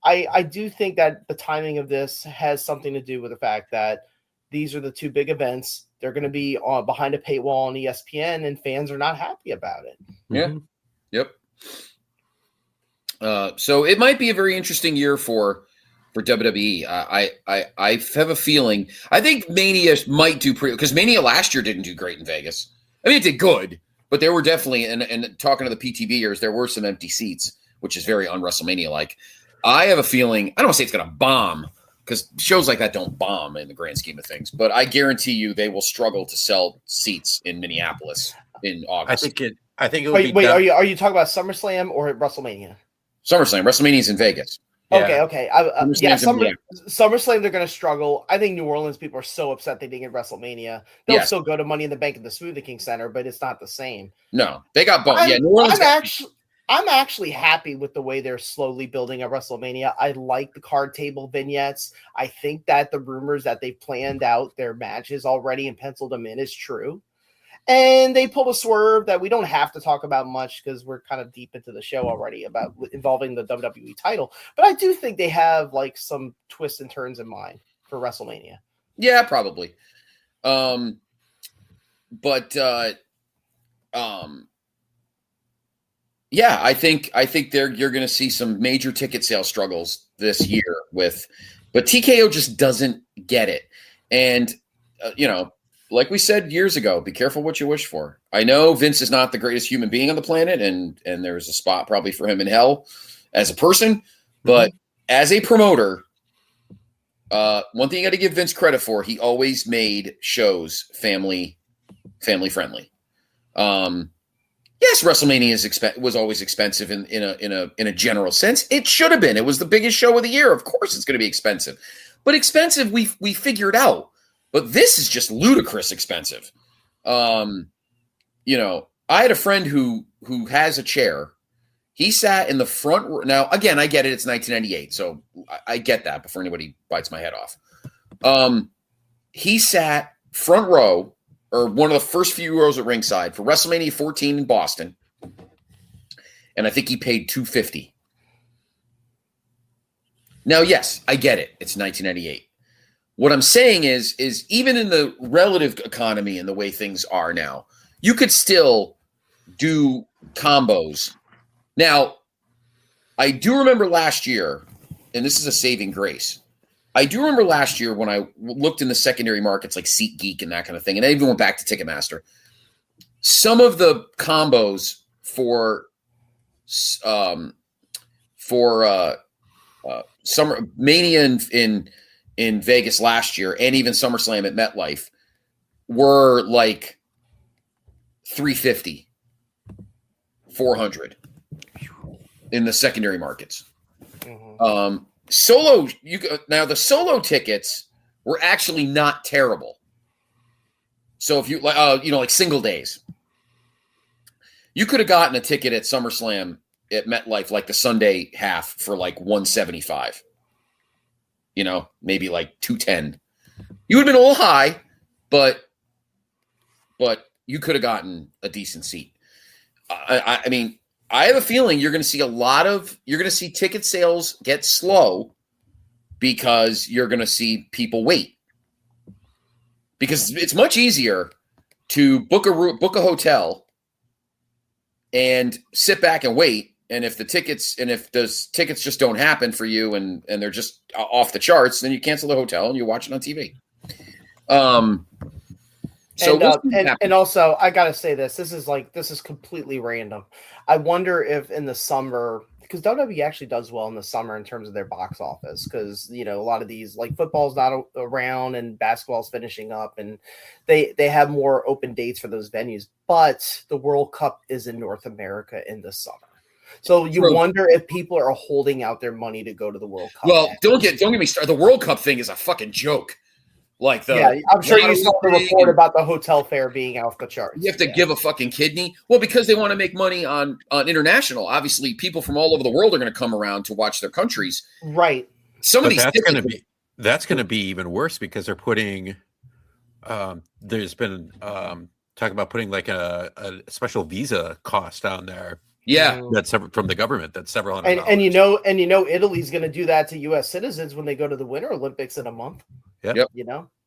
I do think that the timing of this has something to do with the fact that these are the two big events. They're going to be behind a paywall on ESPN, and fans are not happy about it. Yeah. Mm-hmm. Yep. So it might be a very interesting year for WWE. I have a feeling. I think Mania might do pretty, because Mania last year didn't do great in Vegas. I mean, it did good, but there were definitely, and talking to the PTBers, there were some empty seats, which is very un-WrestleMania-like. I have a feeling, I don't want to say it's going to bomb, because shows like that don't bomb in the grand scheme of things, but I guarantee you they will struggle to sell seats in Minneapolis in August. I think it will be. Wait, are you talking about SummerSlam or WrestleMania? SummerSlam. WrestleMania's in Vegas. Okay. SummerSlam, they're going to struggle. I think New Orleans people are so upset they didn't get WrestleMania. They'll still go to Money in the Bank at the Smoothie King Center, but it's not the same. No, they got bumped. New Orleans. I'm actually happy with the way they're slowly building a WrestleMania. I like the card table vignettes. I think that the rumors that they've planned out their matches already and penciled them in is true. And they pulled a swerve that we don't have to talk about much because we're kind of deep into the show already about involving the WWE title. But I do think they have like some twists and turns in mind for WrestleMania. Yeah, probably. Yeah, I think you're going to see some major ticket sales struggles this year but TKO just doesn't get it. And, like we said years ago, be careful what you wish for. I know Vince is not the greatest human being on the planet, and there's a spot probably for him in hell as a person, but as a promoter, one thing you got to give Vince credit for, he always made shows family friendly. Yes, WrestleMania was always expensive in a general sense. It should have been. It was the biggest show of the year. Of course, it's going to be expensive, but expensive we figured out. But this is just ludicrous expensive. I had a friend who has a chair. He sat in the front row. Now, again, I get it. It's 1998, so I get that before anybody bites my head off. He sat front row, or one of the first few rows at ringside for WrestleMania 14 in Boston. And I think he paid $250. Now, yes, I get it. It's 1998. What I'm saying is even in the relative economy and the way things are now, you could still do combos. Now, I do remember last year, and this is a saving grace. I do remember last year when I looked in the secondary markets like SeatGeek and that kind of thing, and I even went back to Ticketmaster. Some of the combos for Summer Mania in Vegas last year, and even SummerSlam at MetLife, were like $350, $400 in the secondary markets. Mm-hmm. Now the solo tickets were actually not terrible. So if you like single days, you could have gotten a ticket at SummerSlam at MetLife, like the Sunday half, for like $175. Maybe like $210. You would have been a little high, but you could have gotten a decent seat. I mean, I have a feeling you're going to see ticket sales get slow because you're going to see people wait. Because it's much easier to book a hotel and sit back and wait. And if those tickets just don't happen for you and they're just off the charts, then you cancel the hotel and you watch it on TV. And also, I gotta say this is completely random. I wonder if in the summer, because WWE actually does well in the summer in terms of their box office, because a lot of these, like, football's not around and basketball's finishing up, and they have more open dates for those venues. But the World Cup is in North America in the summer. So you wonder if people are holding out their money to go to the World Cup. Well, don't get me started. The World Cup thing is a fucking joke. I'm sure you saw the report about the hotel fare being off the charts. You have to give a fucking kidney. Well, because they want to make money on international. Obviously, people from all over the world are going to come around to watch their countries. Right. That's going to be even worse because they're putting. There's been talk about putting like a special visa cost down there. Yeah, that's from the government. That's several hundred. And Italy's going to do that to U.S. citizens when they go to the Winter Olympics in a month. Yep.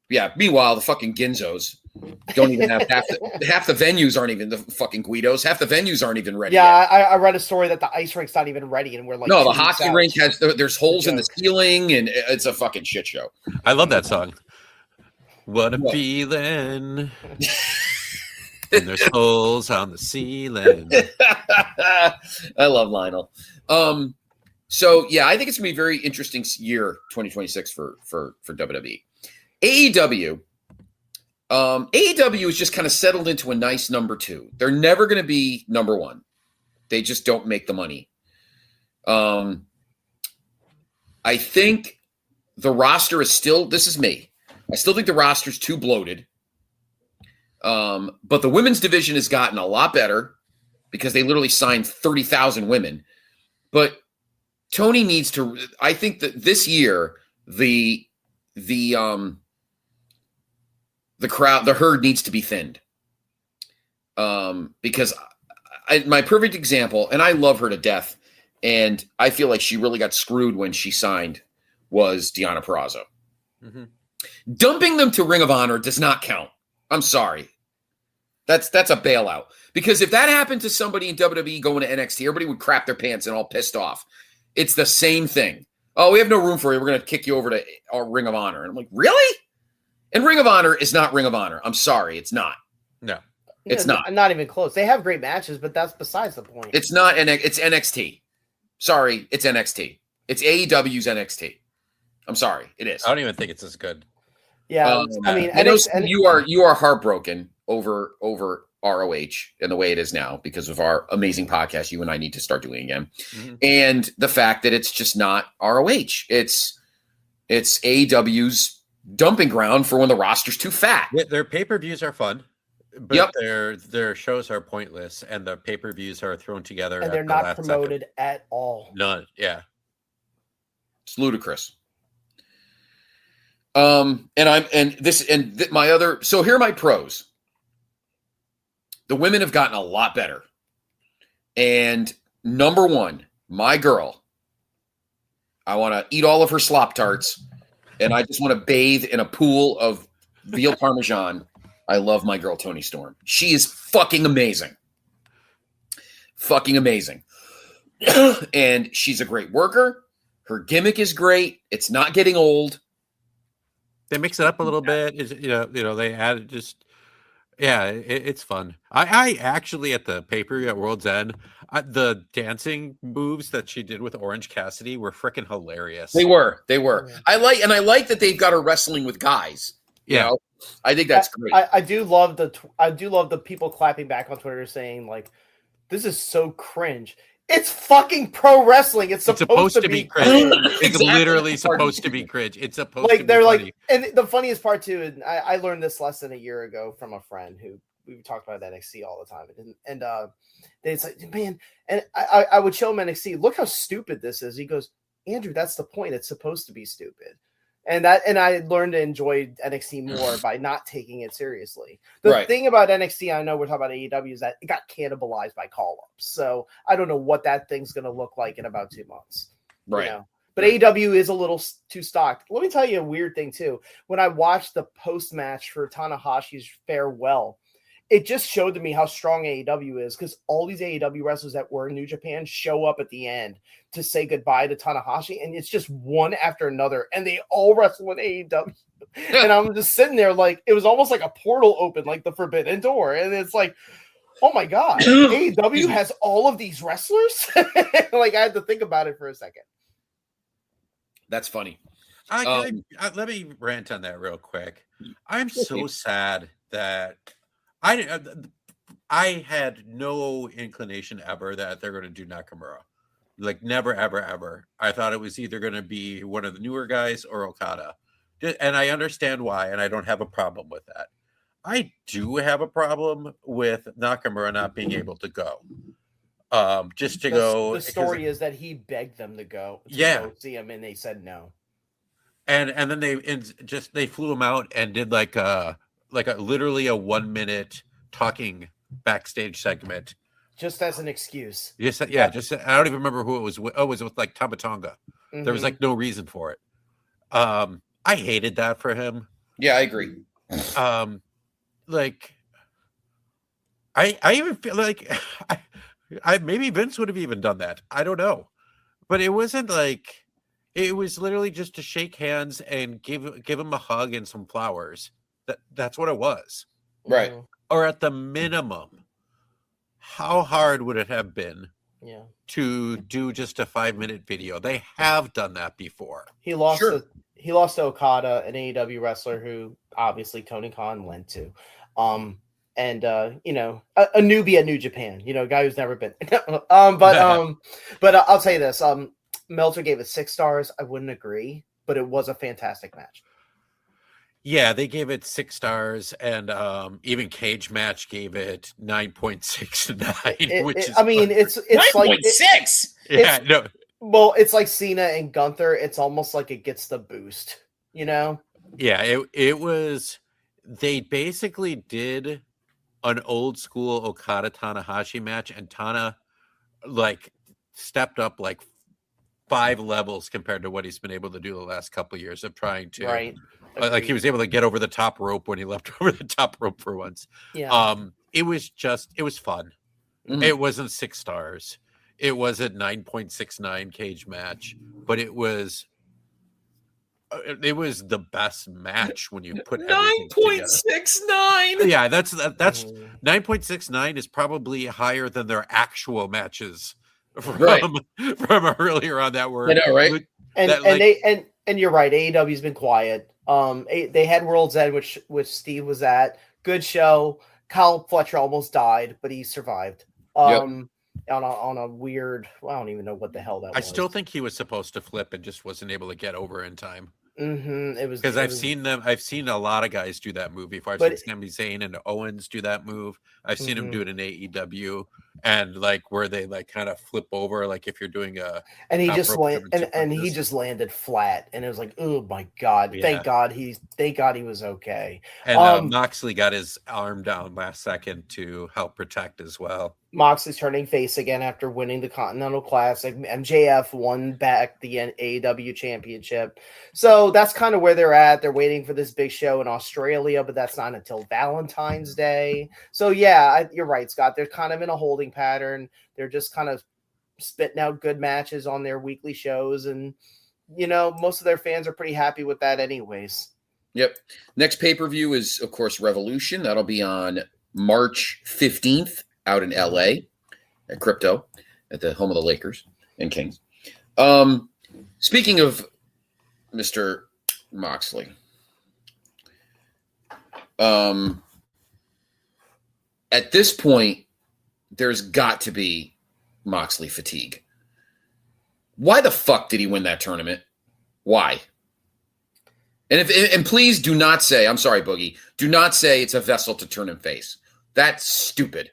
Yeah. Meanwhile, the fucking Ginzos don't even have half the venues aren't even the fucking Guidos. Half the venues aren't even ready. Yeah, I read a story that the ice rink's not even ready, and we're like, no, the hockey rink there's holes in the ceiling, and it's a fucking shit show. I love that song. What a feeling. And there's holes on the ceiling. I love Lionel. So yeah, I think it's gonna be a very interesting year, 2026 for WWE. AEW is just kind of settled into a nice number 2. They're never gonna be number 1. They just don't make the money. I think the roster is still. This is me. I still think the roster's too bloated. But the women's division has gotten a lot better because they literally signed 30,000 women. But Tony needs to. I think that this year the herd needs to be thinned. Because my perfect example, and I love her to death, and I feel like she really got screwed when she signed, was Deonna Purrazzo. Mm-hmm. Dumping them to Ring of Honor does not count. I'm sorry. That's a bailout. Because if that happened to somebody in WWE going to NXT, everybody would crap their pants and all pissed off. It's the same thing. Oh, we have no room for you. We're going to kick you over to our Ring of Honor. And I'm like, really? And Ring of Honor is not Ring of Honor. I'm sorry. It's not. No. It's not. Not even close. They have great matches, but that's besides the point. It's not. It's NXT. Sorry. It's NXT. It's AEW's NXT. I'm sorry. It is. I don't even think it's as good. Yeah. I mean, I know you are heartbroken over ROH and the way it is now because of our amazing podcast you and I need to start doing again. Mm-hmm. And the fact that it's just not ROH. It's AEW's dumping ground for when the roster's too fat. Yeah, their pay-per-views are fun, but their shows are pointless and the pay-per-views are thrown together and they're not promoted at all. None. Yeah. It's ludicrous. So here are my pros. The women have gotten a lot better. And number 1, my girl, I want to eat all of her slop tarts and I just want to bathe in a pool of veal parmesan. I love my girl, Toni Storm. She is fucking amazing. Fucking amazing. And she's a great worker. Her gimmick is great. It's not getting old. They mix it up a little bit. They add just, it's fun. I actually at the pay-per-view at World's End, the dancing moves that she did with Orange Cassidy were freaking hilarious. They were. I like that they've got her wrestling with guys. You know? I think that's great. I do love the people clapping back on Twitter saying like, "This is so cringe." It's fucking pro wrestling. It's supposed to be cringe. It's literally supposed to be cringe. It's supposed to be they're funny. Like, and the funniest part too, and I learned this lesson a year ago from a friend who we talked about NXT all the time, and it's like, man, and I would show him NXT. Look how stupid this is. He goes, Andrew, that's the point. It's supposed to be stupid. And I learned to enjoy NXT more by not taking it seriously. The thing about NXT, I know we're talking about AEW, is that it got cannibalized by call-ups. So I don't know what that thing's going to look like in about 2 months. Right. You know? But AEW is a little too stocked. Let me tell you a weird thing, too. When I watched the post-match for Tanahashi's farewell, it just showed to me how strong AEW is, because all these AEW wrestlers that were in New Japan show up at the end to say goodbye to Tanahashi, and it's just one after another, and they all wrestle in AEW. And I'm just sitting there like, it was almost like a portal open, like the Forbidden Door, and it's like, oh my God, AEW has all of these wrestlers? Like, I had to think about it for a second. That's funny. Let me rant on that real quick. I'm so sad that I had no inclination ever that they're going to do Nakamura. Like, never, ever, ever. I thought it was either going to be one of the newer guys or Okada. And I understand why, and I don't have a problem with that. I do have a problem with Nakamura not being able to go. Just to go. The story is that he begged them to go go see him, and they said no. And then they flew him out and did like a literally a 1 minute talking backstage segment. Just as an excuse. Just I don't even remember who it was with. Oh, it was with like Tama Tonga. Mm-hmm. There was like no reason for it. I hated that for him. Yeah, I agree. Like I even feel like I maybe Vince would have even done that. I don't know. But it wasn't like, it was literally just to shake hands and give him a hug and some flowers. That's what it was. Right. Or at the minimum, how hard would it have been to do just a 5-minute video? They have done that before. He lost to Okada, an AEW wrestler who obviously Tony Khan went to. And you know, a newbie at New Japan, you know, a guy who's never been. But I'll tell you this. Meltzer gave it 6 stars. I wouldn't agree, but it was a fantastic match. Yeah, they gave it 6 stars, and even Cage Match gave it 9.69. Which is, I mean, it's 9.6. Well, it's like Cena and Gunther. It's almost like it gets the boost, you know? Yeah, it was. They basically did an old school Okada Tanahashi match, and Tana like stepped up like 5 levels compared to what he's been able to do the last couple of years of trying to. Right. Like he was able to get over the top rope when he left over the top rope for once. Yeah. It was fun. Mm-hmm. It wasn't 6 stars. It wasn't 9.69 Cage Match, but it was the best match when you put 9.69. Yeah, that's 9.69 is probably higher than their actual matches from earlier on that were. I know, right? And you're right. AEW's been quiet. They had World's End, which Steve was at. Good show. Kyle Fletcher almost died, but he survived. On a weird, I don't even know what the hell that was. I still think he was supposed to flip and just wasn't able to get over in time. Mm-hmm. It was because I've seen a lot of guys do that move before. I've seen Sami Zayn and Owens do that move. I've seen him do it in AEW, and like where they like kind of flip over, like if you're doing a and he just he just landed flat, and it was like, oh my God, thank God he was okay. And Moxley got his arm down last second to help protect as well. Moxley's turning face again after winning the Continental Classic. MJF won back the AEW Championship. So that's kind of where they're at. They're waiting for this big show in Australia, but that's not until Valentine's Day. So yeah, you're right, Scott. They're kind of in a holding pattern. They're just kind of spitting out good matches on their weekly shows. And, you know, most of their fans are pretty happy with that anyways. Yep. Next pay-per-view is, of course, Revolution. That'll be on March 15th. Out in LA at Crypto, at the home of the Lakers and Kings. Speaking of Mr. Moxley, at this point, there's got to be Moxley fatigue. Why the fuck did he win that tournament? Why? And please do not say, I'm sorry, Boogie, do not say it's a vessel to turn him face. That's stupid.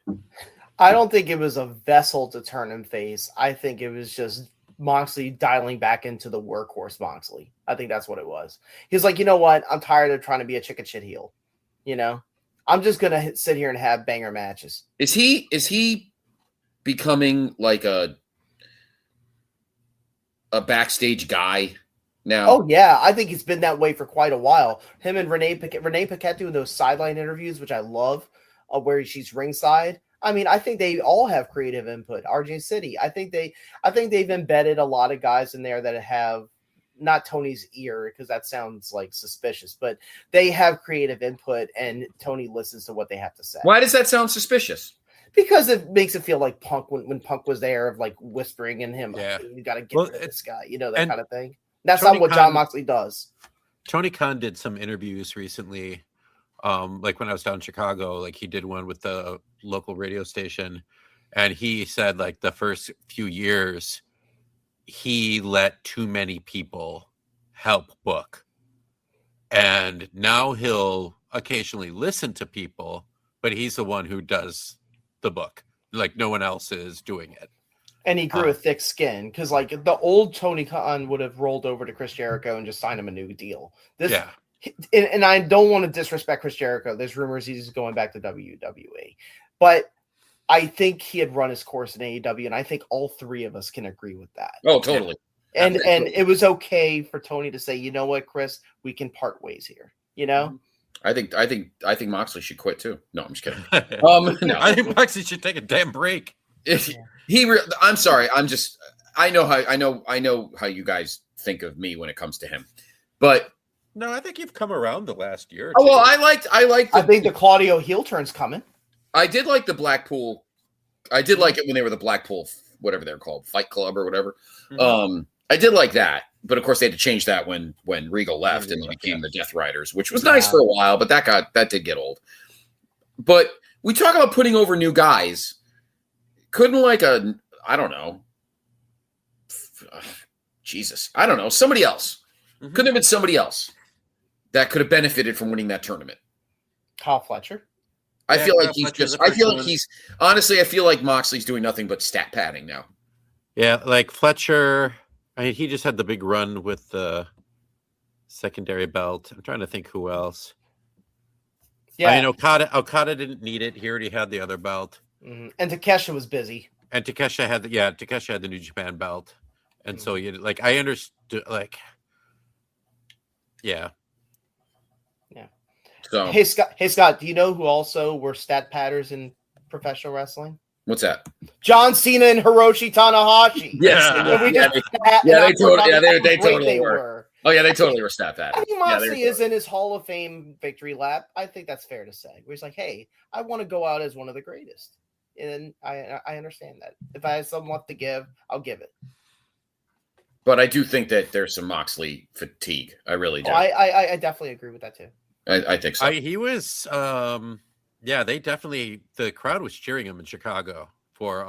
I don't think it was a vessel to turn him face. I think it was just Moxley dialing back into the workhorse Moxley. I think that's what it was. He's like, you know what? I'm tired of trying to be a chicken shit heel. You know, I'm just gonna sit here and have banger matches. Is he becoming like a backstage guy now? Oh yeah, I think he's been that way for quite a while. Him and Renee Paquette doing those sideline interviews, which I love, where she's ringside. I mean, I think they all have creative input. RJ City, I think they've embedded a lot of guys in there that have not Tony's ear, because that sounds like suspicious, but they have creative input, and Tony listens to what they have to say. Why does that sound suspicious? Because it makes it feel like Punk when Punk was there, of like whispering in him, Yeah. You got to get rid of this guy, that kind of thing. That's Tony not what John Moxley does. Tony Khan did some interviews recently. Like when I was down in Chicago, like he did one with the local radio station, and he said like the first few years he let too many people help book, and now he'll occasionally listen to people, but he's the one who does the book. Like no one else is doing it. And he grew a thick skin, because like the old Tony Khan would have rolled over to Chris Jericho and just signed him a new deal. And I don't want to disrespect Chris Jericho. There's rumors he's going back to WWE, but I think he had run his course in AEW, and I think all three of us can agree with that. Oh, totally. And it was okay for Tony to say, you know what, Chris, we can part ways here. You know, I think Moxley should quit too. No, I'm just kidding. No. I think Moxley should take a damn break. I'm sorry. I know how you guys think of me when it comes to him, but no, I think you've come around the last year. Oh, well, I think the Claudio heel turn's coming. I did like the Blackpool. I did like it when they were the Blackpool, whatever they're called, Fight Club or whatever. Mm-hmm. I did like that, but of course they had to change that when Regal left and they became the Death Riders, which was nice for a while, but that did get old. But we talk about putting over new guys. Couldn't I don't know. Jesus, I don't know. Somebody else. Mm-hmm. Couldn't have been somebody else that could have benefited from winning that tournament. Kyle Fletcher. I feel like Moxley's doing nothing but stat padding now. Yeah, like Fletcher, I mean, he just had the big run with the secondary belt. I'm trying to think who else. Yeah. I mean, Okada didn't need it. He already had the other belt. Mm-hmm. And Takeshita was busy. And Takeshita had the New Japan belt. And so I understood, yeah. So, hey Scott, do you know who also were stat padders in professional wrestling? What's that? John Cena and Hiroshi Tanahashi. Yes. They totally were. Oh yeah, they totally were stat padders. I think Moxley is in his Hall of Fame victory lap. I think that's fair to say. Where he's like, hey, I want to go out as one of the greatest. And I understand that. If I have something left to give, I'll give it. But I do think that there's some Moxley fatigue. I really do. I definitely agree with that too. I think so. He was, they definitely, the crowd was cheering him in Chicago for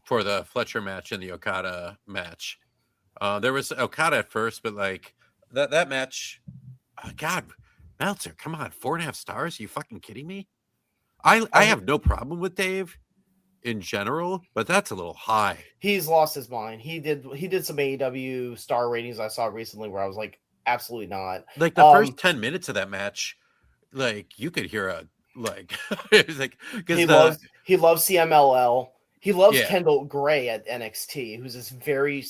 the Fletcher match and the Okada match. There was Okada at first, but like that match, God, Meltzer, come on, 4.5 stars? Are you fucking kidding me? I have no problem with Dave in general, but that's a little high. He's lost his mind. He did some AEW star ratings I saw recently where I was like, absolutely not. Like the first 10 minutes of that match, like you could hear it was like he loves CMLL. He loves Kendall Gray at NXT, who's this very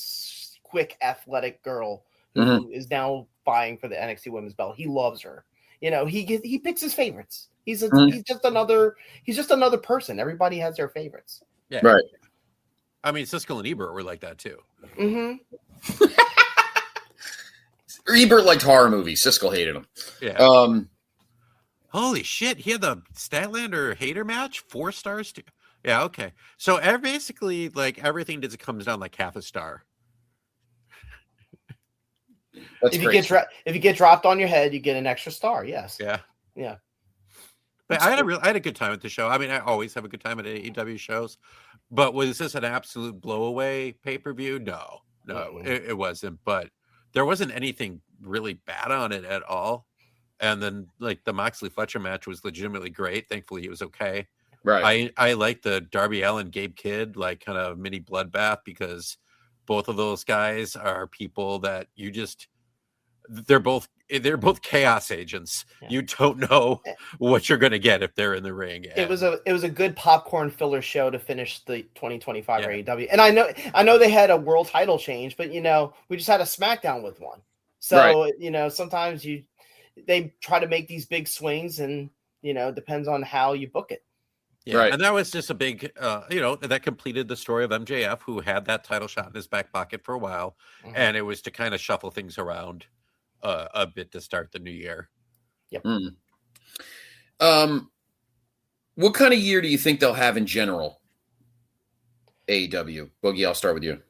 quick, athletic girl who is now vying for the NXT Women's Belt. He loves her. You know, he picks his favorites. He's just another person. Everybody has their favorites. Yeah, right. I mean, Siskel and Ebert were like that too. Mm-hmm. Ebert liked horror movies. Siskel hated them. Yeah. Holy shit! He had the Statlander Hater match, 4 stars too. Yeah. Okay. So basically, like everything just comes down like half a star. If you get dropped on your head, you get an extra star. Yes. Yeah. Yeah. But I had a good time at the show. I mean, I always have a good time at AEW shows. But was this an absolute blowaway pay-per-view? No, it wasn't. But there wasn't anything really bad on it at all. And then, like, the Moxley Fletcher match was legitimately great. Thankfully, he was okay. Right. I like the Darby Allin, Gabe Kidd, like kind of mini bloodbath, because both of those guys are people that they're both chaos agents. Yeah. You don't know what you're going to get if they're in the ring. It was a good popcorn filler show to finish the 2025 AEW. And I know they had a world title change, but we just had a SmackDown with one. So, sometimes they try to make these big swings, and depends on how you book it. Yeah, right. And that was just a big, that completed the story of MJF, who had that title shot in his back pocket for a while. Mm-hmm. And it was to kind of shuffle things around a bit to start the new year. Yep. What kind of year do you think they'll have in general? AEW. Boogie, I'll start with you.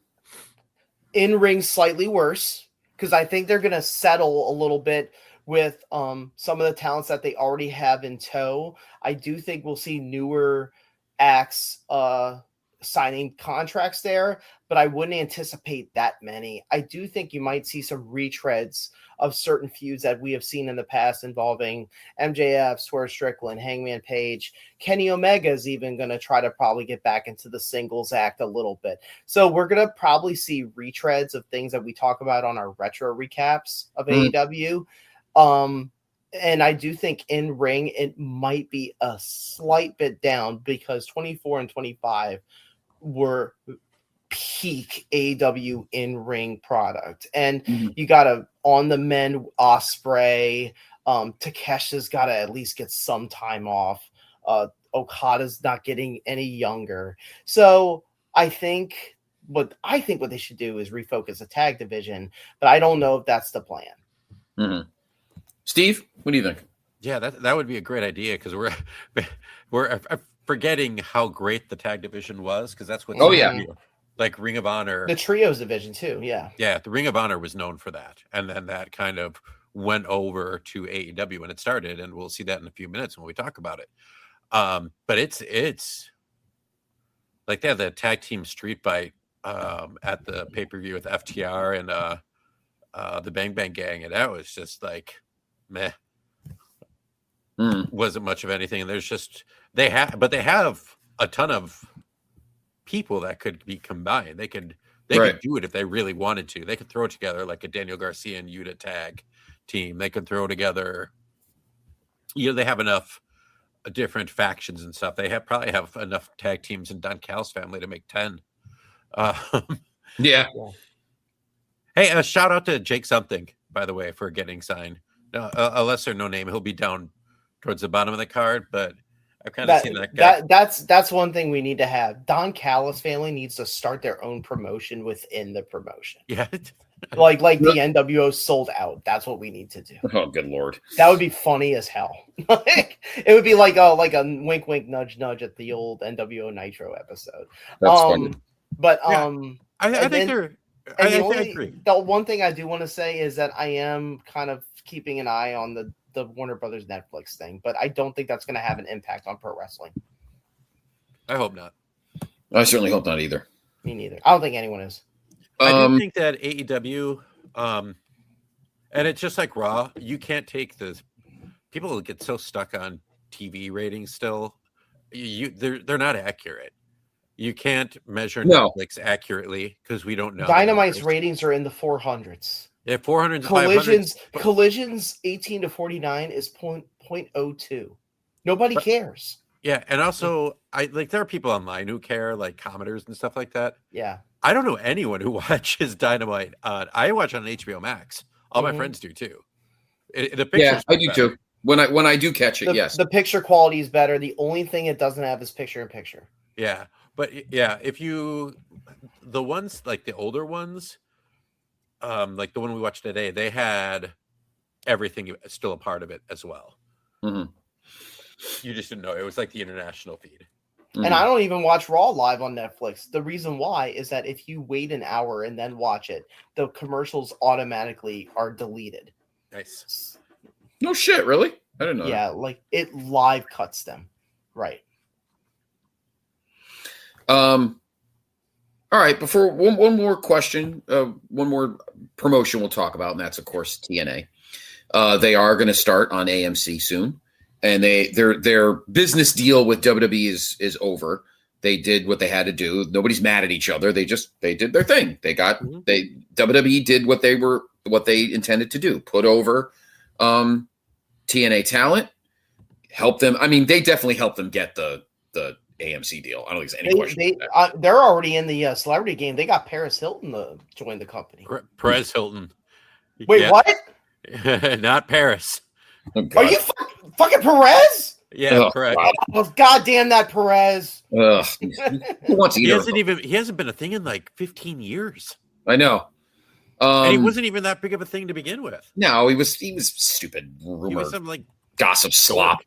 In ring, slightly worse, because I think they're going to settle a little bit with some of the talents that they already have in tow. I do think we'll see newer acts signing contracts there, but I wouldn't anticipate that many. I do think you might see some retreads of certain feuds that we have seen in the past involving MJF, Swerve Strickland, Hangman Page. Kenny Omega is even going to try to probably get back into the singles act a little bit. So we're going to probably see retreads of things that we talk about on our retro recaps of AEW. And I do think in ring, it might be a slight bit down, because 24 and 25 were peak AEW in ring product. And you got to, on the men, Ospreay, Takesha's got to at least get some time off. Okada's not getting any younger. So I think what they should do is refocus the tag division, but I don't know if that's the plan. Mm-hmm. Steve, what do you think? Yeah, that would be a great idea, because we're forgetting how great the tag division was, because that's what. Like Ring of Honor, the trios division too. Yeah, the Ring of Honor was known for that, and then that kind of went over to AEW when it started, and we'll see that in a few minutes when we talk about it. But it's like they had the tag team street fight at the pay-per-view with FTR and the Bang Bang Gang, and that was just like meh. Wasn't much of anything. And there's just they have a ton of people that could be combined. They could do it if they really wanted to. They could throw together like a Daniel Garcia and Yuta tag team. They could throw together. They have enough different factions and stuff. They probably have enough tag teams in Don Cal's family to make 10. Yeah. Hey, a shout out to Jake Something, by the way, for getting signed. A lesser no name. He'll be down towards the bottom of the card, but I've kind of seen that guy. That's one thing we need to have. Don Callis family needs to start their own promotion within the promotion. Yeah. like the NWO sold out. That's what we need to do. Oh, good Lord. That would be funny as hell. It would be like a wink, wink, nudge, nudge at the old NWO Nitro episode. That's funny. But I think they're. I agree. The one thing I do want to say is that I am kind of keeping an eye on the Warner Brothers Netflix thing, but I don't think that's going to have an impact on pro wrestling. I hope not. I certainly hope not either. Me neither. I don't think anyone is. I do think that AEW, and it's just like Raw, you can't take the people get so stuck on TV ratings still. They're not accurate. You can't measure Netflix accurately because we don't know. Dynamite's ratings are in the 400s. Yeah, 400. Collisions 18 to 49 is 0.02. Nobody cares. Yeah, and also there are people online who care, like commenters and stuff like that. Yeah. I don't know anyone who watches Dynamite. I watch on HBO Max. All my friends do too. I do too. When I do catch it, yes. The picture quality is better. The only thing it doesn't have is picture in picture. Yeah. But yeah, the ones like the older ones, like the one we watched today, they had everything still a part of it as well. Mm-hmm. You just didn't know. It was like the international feed. Mm-hmm. And I don't even watch Raw live on Netflix. The reason why is that if you wait an hour and then watch it, the commercials automatically are deleted. Nice. No shit, really? I didn't know. Yeah, like it live cuts them. Right. All right, before one more question, one more promotion we'll talk about, and that's of course TNA. They are going to start on AMC soon, and their business deal with WWE is over. They did what they had to do. Nobody's mad at each other. They did their thing. WWE did what they intended to do. Put over TNA talent, help them. I mean, they definitely helped them get the AMC deal. I don't think there's any question. They're already in the celebrity game. They got Paris Hilton to join the company. Perez Hilton. Wait, what? Not Paris. Oh, are you fucking Perez? Yeah, correct. Oh, goddamn that Perez. Who wants he hasn't been a thing in like 15 years. I know. And he wasn't even that big of a thing to begin with. No, he was stupid. He was some like gossip slop.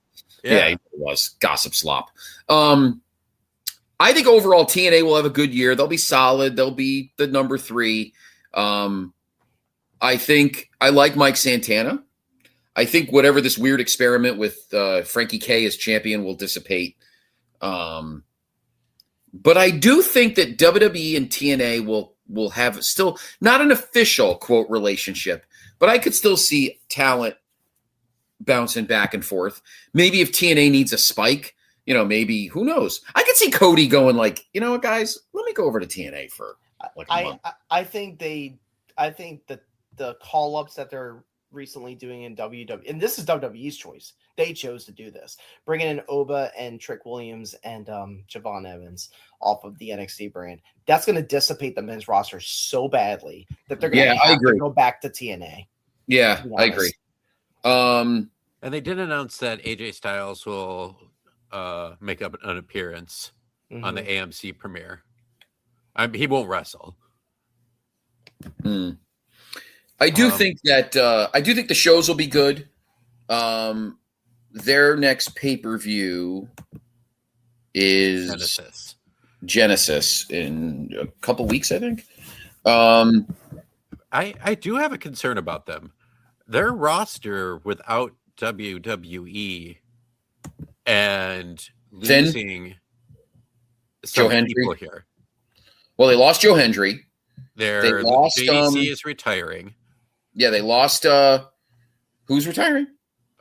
Yeah, he was gossip slop. I think overall TNA will have a good year. They'll be solid. They'll be the number 3. I think I like Mike Santana. I think whatever this weird experiment with Frankie K as champion will dissipate. But I do think that WWE and TNA will have still not an official quote relationship, but I could still see talent bouncing back and forth. Maybe if TNA needs a spike, maybe who knows? I could see Cody going like, you know what, guys, let me go over to TNA for like a month. I think that the call ups that they're recently doing in WWE, and this is WWE's choice. They chose to do this, bringing in Oba and Trick Williams and Javon Evans off of the NXT brand. That's going to dissipate the men's roster so badly that they're going to have to go back to TNA. Yeah, I agree. And they did announce that AJ Styles will make up an appearance on the AMC premiere. He won't wrestle. I do think that the shows will be good. Their next pay-per-view is Genesis in a couple weeks, I think. I do have a concern about them. Their roster without WWE and losing some people here. Well, they lost Joe Hendry. They lost JDC is retiring. Yeah, they lost who's retiring?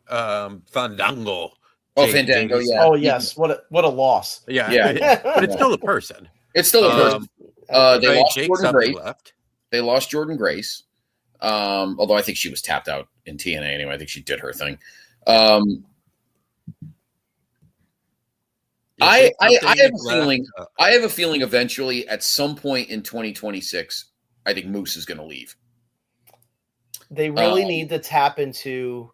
Fandango. Oh, Fandango, yeah. Oh, yes. What a loss. Yeah. But it's still a person. It's still a person. They lost Jake Jordan Grace. Left. They lost Jordan Grace. Although I think she was tapped out in TNA anyway. I think she did her thing. I have a feeling eventually at some point in 2026, I think Moose is going to leave. They really need to tap into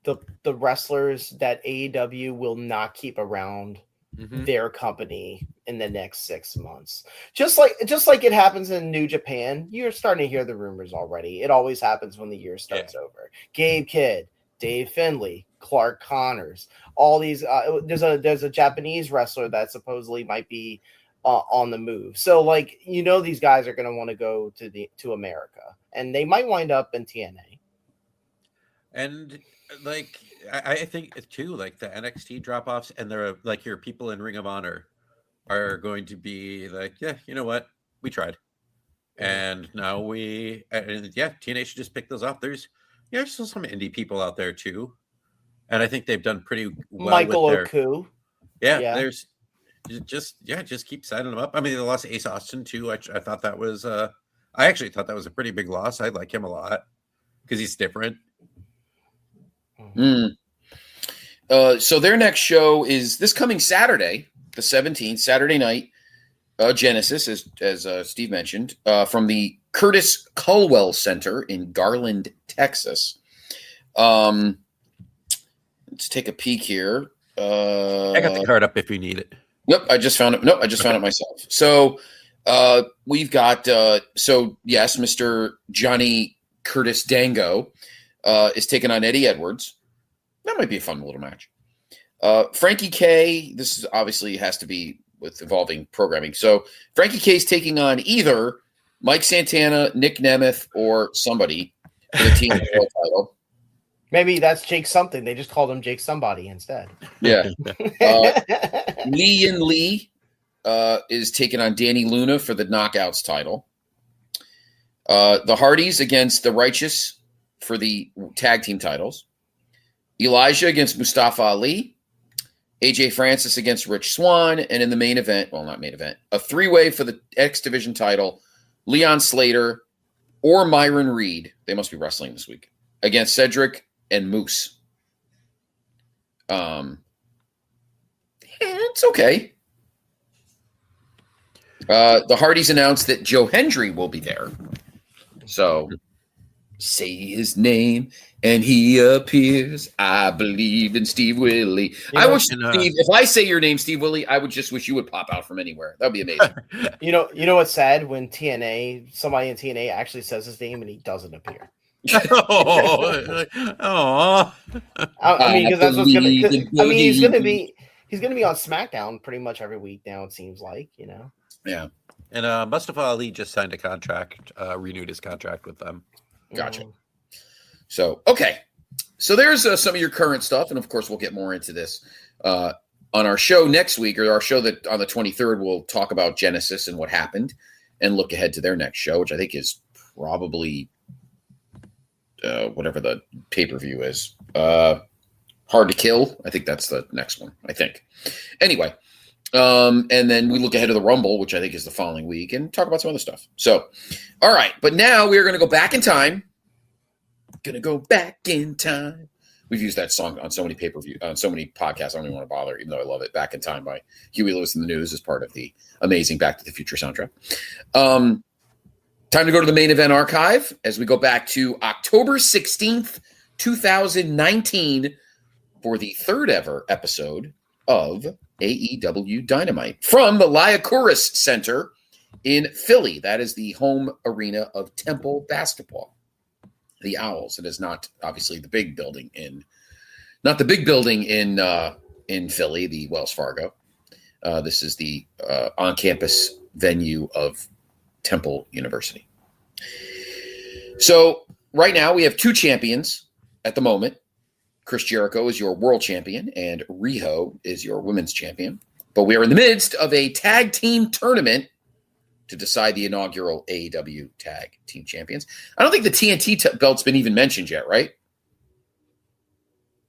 the wrestlers that AEW will not keep around their company in the next 6 months. Just like it happens in New Japan, you're starting to hear the rumors already. It always happens when the year starts over. Gabe Kidd, Dave Finlay, Clark Connors, all these. There's a Japanese wrestler that supposedly might be on the move. So these guys are going to want to go to America, and they might wind up in TNA. And I think too, the NXT drop offs and they're your people in Ring of Honor are going to be yeah, you know what, we tried, and now TNA should just pick those up. There's still some indie people out there too, and I think they've done pretty well. Michael Oku. There's just keep signing them up. I mean, they lost Ace Austin too. I thought that was I actually thought that was a pretty big loss. I like him a lot because he's different. So their next show is this coming Saturday, the 17th, Saturday night, Genesis, as Steve mentioned, from the Curtis Culwell Center in Garland, Texas. Let's take a peek here. I got the card up if you need it. Yep, I just found it. Nope, I just found it myself. So we've got yes, Mr. Johnny Curtis Dango is taking on Eddie Edwards. That might be a fun little match. Frankie K, this is obviously has to be with evolving programming. So Frankie K is taking on either Mike Santana, Nick Nemeth, or somebody for the team title. Maybe that's Jake something. They just called him Jake somebody instead. Yeah. Lee and Lee is taking on Danny Luna for the Knockouts title. The Hardys against the Righteous for the tag team titles. Elijah against Mustafa Ali, AJ Francis against Rich Swann, and in the main event, well, not main event, a three-way for the X Division title, Leon Slater or Myron Reed, they must be wrestling this week, against Cedric and Moose. It's okay. The Hardys announced that Joe Hendry will be there. So, say his name and he appears. I believe in Steve Willie. I wish, Steve, if I say your name, Steve Willie, I would just wish you would pop out from anywhere. That would be amazing. You know what's sad? When somebody in TNA actually says his name and he doesn't appear. Oh, I mean, because that's what's gonna. I mean, he's gonna be on SmackDown pretty much every week now. It seems like, Yeah. And Mustafa Ali just signed a contract, renewed his contract with them. Gotcha. So, okay. So there's some of your current stuff, and of course we'll get more into this on our show next week, or our show that on the 23rd we'll talk about Genesis and what happened, and look ahead to their next show, which I think is probably. Whatever the pay-per-view is. Hard to Kill. I think that's the next one, I think. Anyway, and then we look ahead to the Rumble, which I think is the following week, and talk about some other stuff. So, all right. But now we're going to go back in time. Going to go back in time. We've used that song on so many pay-per-view, on so many podcasts. I don't even want to bother, even though I love it. Back in Time by Huey Lewis and the News is part of the amazing Back to the Future soundtrack. Time to go to the main event archive as we go back to October 16th, 2019 for the third ever episode of AEW Dynamite from the Liacouras Center in Philly. That is the home arena of Temple Basketball. The Owls. It is not obviously the big building in Philly, the Wells Fargo. This is the on-campus venue of Temple University. So right now we have two champions at the moment. Chris Jericho is your world champion and Riho is your women's champion. But we are in the midst of a tag team tournament to decide the inaugural AEW tag team champions. I don't think the TNT belt's been even mentioned yet, right?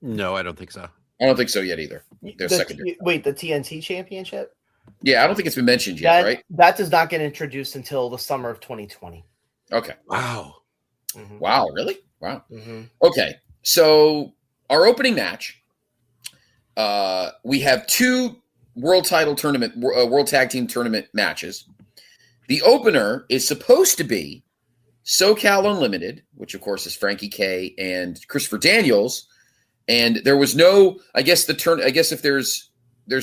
No, I don't think so. I don't think so yet either. They're secondary. Wait, the TNT championship? Yeah, I don't think it's been mentioned yet, right? That does not get introduced until the summer of 2020. Okay. Wow. Mm-hmm. Wow, really? Wow. Mm-hmm. Okay, so our opening match, we have two world tag team tournament matches. The opener is supposed to be SoCal Unlimited, which of course is Frankie K and Christopher Daniels, and there was no, I guess if there's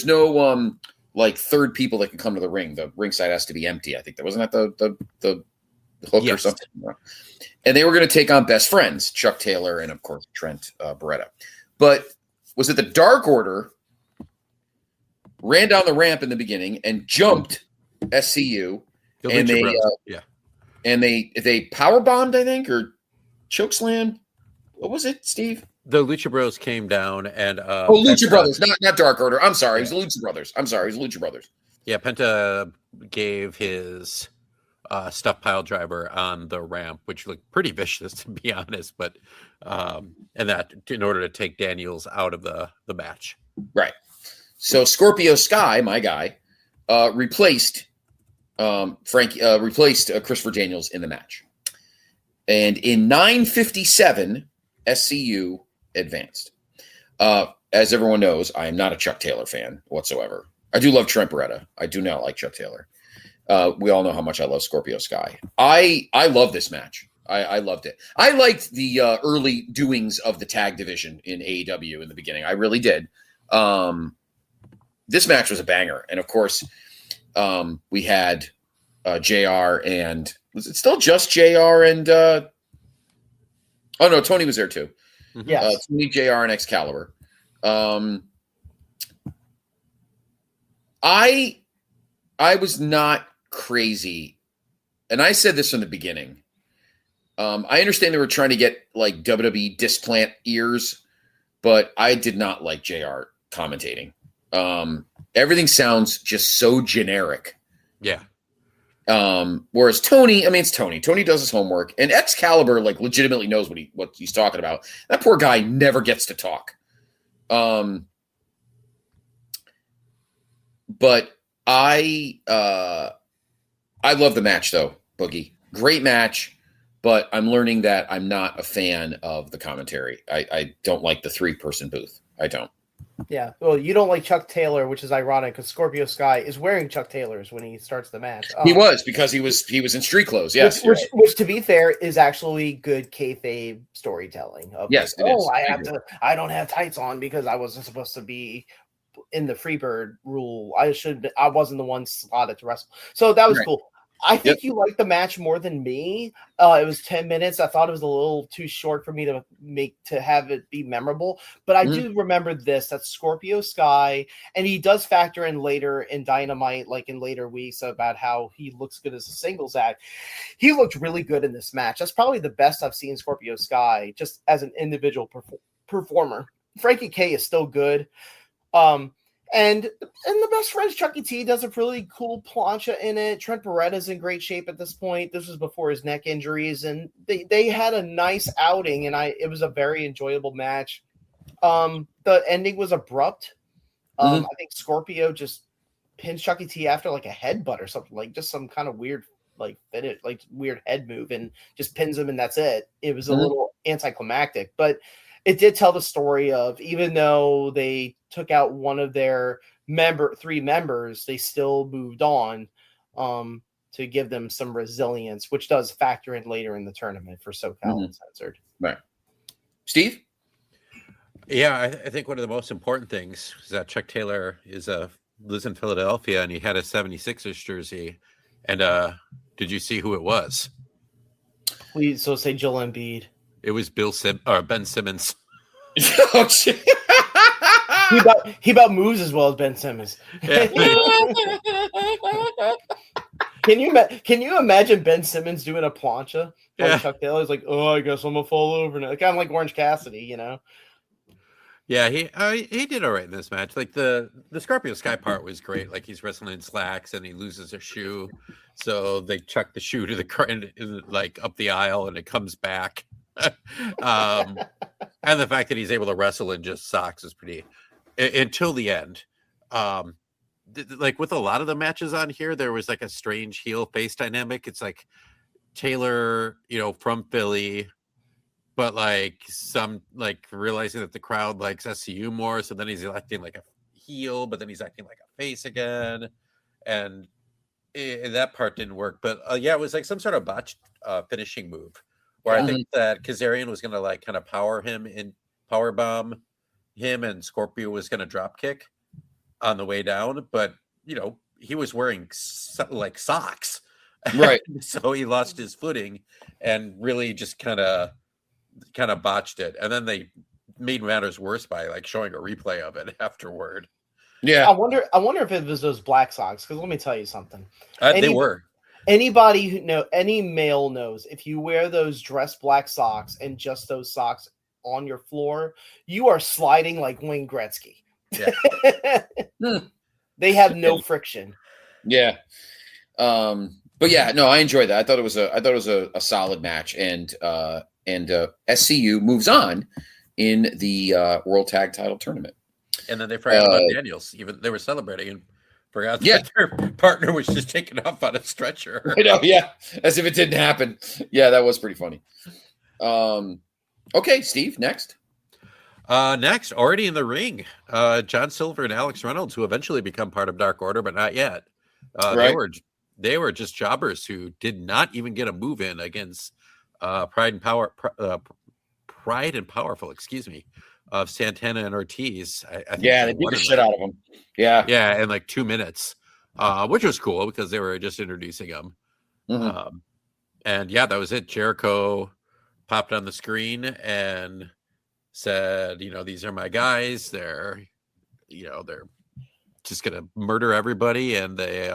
no like third people that can come to the ring, the ringside has to be empty. I think that wasn't that the hook or something. And they were going to take on Best Friends, Chuck Taylor and of course Trent Beretta. But was it the Dark Order ran down the ramp in the beginning and jumped SCU, and they power bombed, I think, or chokeslammed. What was it, Steve? The Lucha Bros came down and Lucha Brothers, not Dark Order. I'm sorry, it was the Lucha Brothers. Yeah, Penta gave his stuff pile driver on the ramp, which looked pretty vicious to be honest, but and that in order to take Daniels out of the match. Right. So Scorpio Sky, my guy, replaced Christopher Daniels in the match. And in 9:57, SCU advanced. As everyone knows, I am not a Chuck Taylor fan whatsoever. I do love Trent Beretta. I do not like Chuck Taylor. We all know how much I love Scorpio Sky. I love this match. I loved it. I liked the early doings of the tag division in AEW in the beginning. I really did. This match was a banger. And of course, we had JR and was it still just JR and oh no, Tony was there too. Yeah. Tony, JR, and Excalibur. I was not crazy, and I said this from the beginning. I understand they were trying to get like WWE displant ears, but I did not like JR commentating. Everything sounds just so generic. Yeah. Whereas Tony, I mean, it's Tony. Tony does his homework, and Excalibur like legitimately knows what he's talking about. That poor guy never gets to talk. But I love the match though, Boogie. Great match, but I'm learning that I'm not a fan of the commentary. I don't like the 3-person booth. I don't. Yeah. Well, you don't like Chuck Taylor, which is ironic because Scorpio Sky is wearing Chuck Taylor's when he starts the match. He was because he was in street clothes. Yes. Which to be fair is actually good kayfabe storytelling. Yes. Like, I don't have tights on because I wasn't supposed to be in the Freebird rule. I wasn't the one slotted to wrestle. So that was cool. I think you liked the match more than me. It was 10 minutes. I thought it was a little too short for me to have it be memorable. But I do remember that Scorpio Sky, and he does factor in later in Dynamite, like in later weeks, about how he looks good as a singles act. He looked really good in this match. That's probably the best I've seen Scorpio Sky just as an individual performer. Frankie K is still good. And the best friends, Chucky T does a really cool plancha in it. Trent Beretta's in great shape at this point. This was before his neck injuries, and they had a nice outing, and it was a very enjoyable match. The ending was abrupt. I think Scorpio just pins Chucky T after like a headbutt or something, like just some kind of weird weird head move, and just pins him, and that's it. It was a little anticlimactic, but it did tell the story of, even though they took out one of their 3 members, they still moved on to give them some resilience, which does factor in later in the tournament for SoCal Uncensored. Right. Steve? Yeah, I think one of the most important things is that Chuck Taylor lives in Philadelphia, and he had a 76ers jersey. And did you see who it was? Please, so say Joel Embiid. It was Ben Simmons. Oh, shit. He about moves as well as Ben Simmons. Yeah. Can you imagine Ben Simmons doing a plancha? Chuck Taylor's like, oh, I guess I'm gonna fall over now. Kind of like Orange Cassidy, you know? Yeah, he did all right in this match. Like the Scorpio Sky part was great. Like he's wrestling in slacks and he loses a shoe, so they chuck the shoe to the current, like up the aisle, and it comes back. And the fact that he's able to wrestle in just socks is pretty until the end. Like with a lot of the matches on here, there was like a strange heel face dynamic. It's like Taylor, from Philly, but like some like realizing that the crowd likes SCU more, so then he's acting like a heel, but then he's acting like a face again, and that part didn't work. But it was like some sort of botched finishing move. Where I think that Kazarian was going to like kind of power bomb him, and Scorpio was going to drop kick on the way down. But, he was wearing like socks. Right. So he lost his footing and really just kind of botched it. And then they made matters worse by like showing a replay of it afterward. Yeah. I wonder if it was those black socks. Because let me tell you something. They were. Anybody any male knows, if you wear those dress black socks and just those socks on your floor, you are sliding like Wayne Gretzky. Yeah. They have no friction. Yeah. But yeah, no, I enjoyed that. I thought it was a solid match, and SCU moves on in the World Tag Title Tournament. And then they forgot about Daniels. Even they were celebrating and forgot that their partner was just taken off on a stretcher. I know, yeah. As if it didn't happen. Yeah, that was pretty funny. Okay, Steve, next. Next, already in the ring, John Silver and Alex Reynolds, who eventually become part of Dark Order, but not yet. Right. They were just jobbers who did not even get a move in against Pride and Powerful, of Santana and Ortiz. I think they beat the shit out of them. Yeah, in like 2 minutes, which was cool because they were just introducing them. And that was it. Jericho popped on the screen and said, these are my guys. They're just gonna murder everybody, and they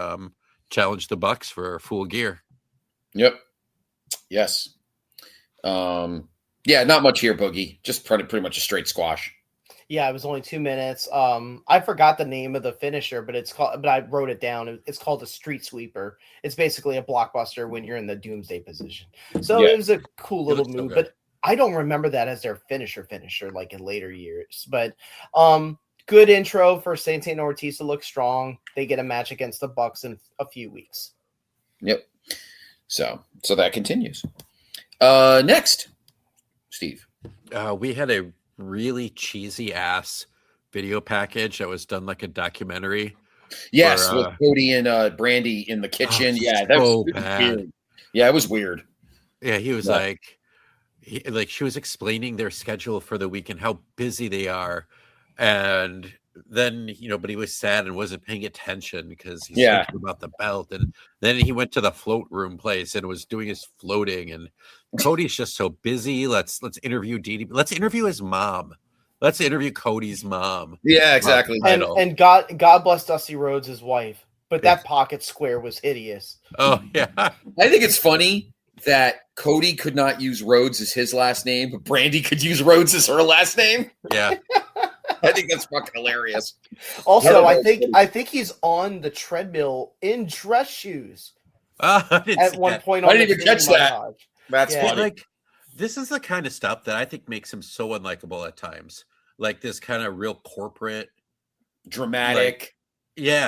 challenged the Bucks for full gear. Yep. Yes. Not much here, Boogie. Just pretty much a straight squash. Yeah, it was only 2 minutes. I forgot the name of the finisher, but I wrote it down. It's called a street sweeper. It's basically a blockbuster when you're in the doomsday position. So it was a cool little move, but I don't remember that as their finisher like in later years. But good intro for Santana and Ortiz to look strong. They get a match against the Bucks in a few weeks. Yep. So that continues. Next, Steve. We had a really cheesy ass video package that was done like a documentary. Yes, with Cody and Brandy in the kitchen. That was bad. Weird. Yeah, it was weird. Yeah, he was she was explaining their schedule for the week and how busy they are. And then, but he was sad and wasn't paying attention because he's thinking about the belt. And then he went to the float room place and was doing his floating. And Cody's just so busy. Let's interview Dee. Let's interview his mom. Let's interview Cody's mom. Yeah, exactly. And God bless Dusty Rhodes' wife. But that pocket square was hideous. Oh, yeah. I think it's funny that Cody could not use Rhodes as his last name, but Brandy could use Rhodes as her last name. Yeah. I think that's fucking hilarious. Also, I think he's on the treadmill in dress shoes. At one point, I didn't even catch that. That's funny. Like, this is the kind of stuff that I think makes him so unlikable at times. Like this kind of real corporate, dramatic. I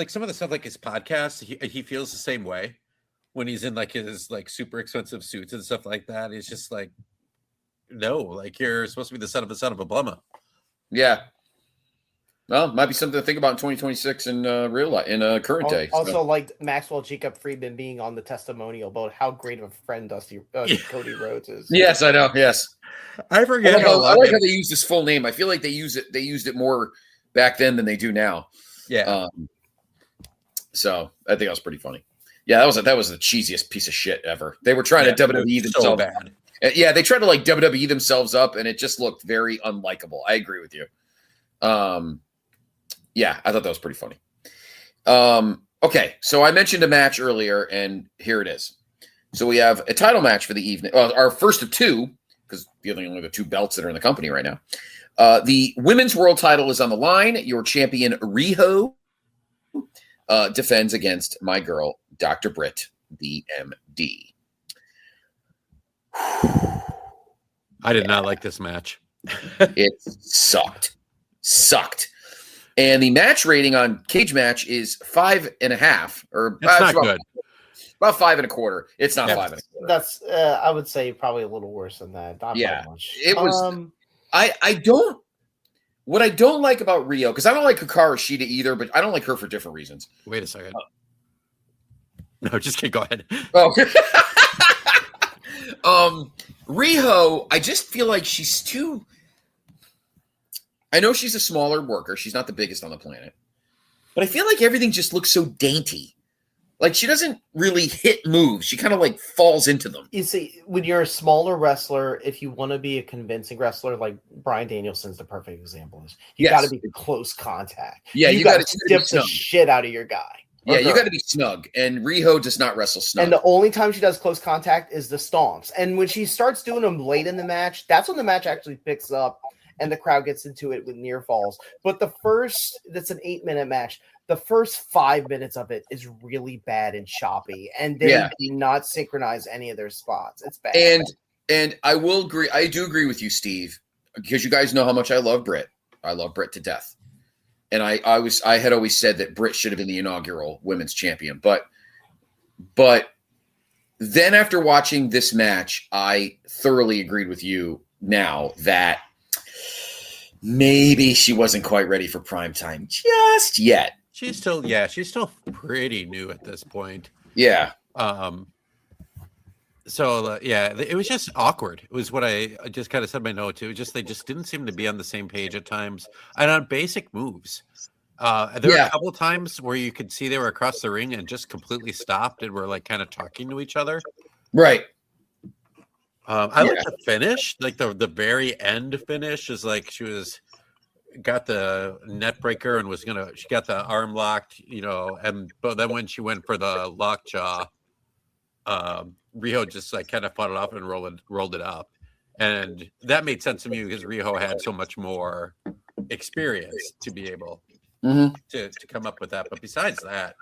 some of the stuff like his podcast. He feels the same way when he's in like his like super expensive suits and stuff like that. He's just like, no, like you're supposed to be the son of a blumma. Yeah. Well, might be something to think about in 2026 in real life, in a current day. Also, like Maxwell Jacob Friedman being on the testimonial about how great of a friend Cody Rhodes is. Yes, I know. Yes, I forget. I like how they used his full name. I feel like they used it more back then than they do now. Yeah. So I think that was pretty funny. Yeah, that was the cheesiest piece of shit ever. They were trying to WWE themselves. So bad. Yeah, they tried to like WWE themselves up, and it just looked very unlikable. I agree with you. Yeah, I thought that was pretty funny. Okay, so I mentioned a match earlier, and here it is. So we have a title match for the evening. Our first of two, because the only the two belts that are in the company right now. The women's world title is on the line. Your champion, Riho, defends against my girl, Dr. Britt, DMD. I did not like this match. It sucked. And the match rating on Cage Match is 5.5, or that's not good. About 5.25. It's not 5.25. That's I would say probably a little worse than that. Not much. It was. I don't. What I don't like about Rio, because I don't like Hikaru Shida either, but I don't like her for different reasons. Wait a second. No, just kidding. Go ahead. Oh. Riho, I just feel like she's too. I know she's a smaller worker. She's not the biggest on the planet. But I feel like everything just looks so dainty. Like she doesn't really hit moves. She kind of like falls into them. You see, when you're a smaller wrestler, if you want to be a convincing wrestler, like Bryan Danielson's the perfect example. You got to be close contact. Yeah, you got to stiff the shit out of your guy. Yeah, you got to be snug. And Riho does not wrestle snug. And the only time she does close contact is the stomps. And when she starts doing them late in the match, that's when the match actually picks up and the crowd gets into it with near falls. But that's an 8-minute match. The first 5 minutes of it is really bad and choppy, and they do not synchronize any of their spots. It's bad. And I will agree. I do agree with you, Steve, because you guys know how much I love Britt. I love Britt to death. And I had always said that Britt should have been the inaugural women's champion. But then after watching this match, I thoroughly agreed with you now that maybe she wasn't quite ready for prime time just yet. She's still pretty new at this point. Yeah. It was just awkward. It was what I just kind of said in my note too. They just didn't seem to be on the same page at times, and on basic moves. There were a couple times where you could see they were across the ring and just completely stopped and were like kind of talking to each other. Right. I like the finish, like the very end finish is like she got the net breaker and she got the arm locked, but then when she went for the lockjaw, Riho just like kind of fought it off and rolled it up. And that made sense to me because Riho had so much more experience to be able to come up with that. But besides that,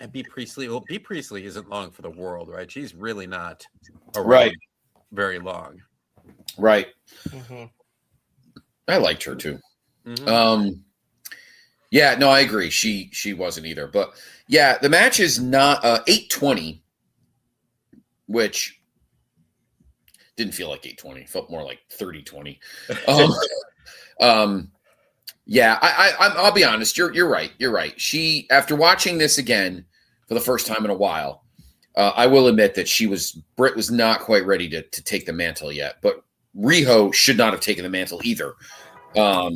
And B. Priestley. Well, B. Priestley isn't long for the world, right? She's really not around very long. Right. Mm-hmm. I liked her too. Mm-hmm. Yeah, no, I agree. She wasn't either. But yeah, the match is not 8:20, which didn't feel like 8:20. It felt more like 30:20. Yeah, I'll be honest. You're right. You're right. She, after watching this again for the first time in a while, I will admit that Britt was not quite ready to take the mantle yet. But Riho should not have taken the mantle either. But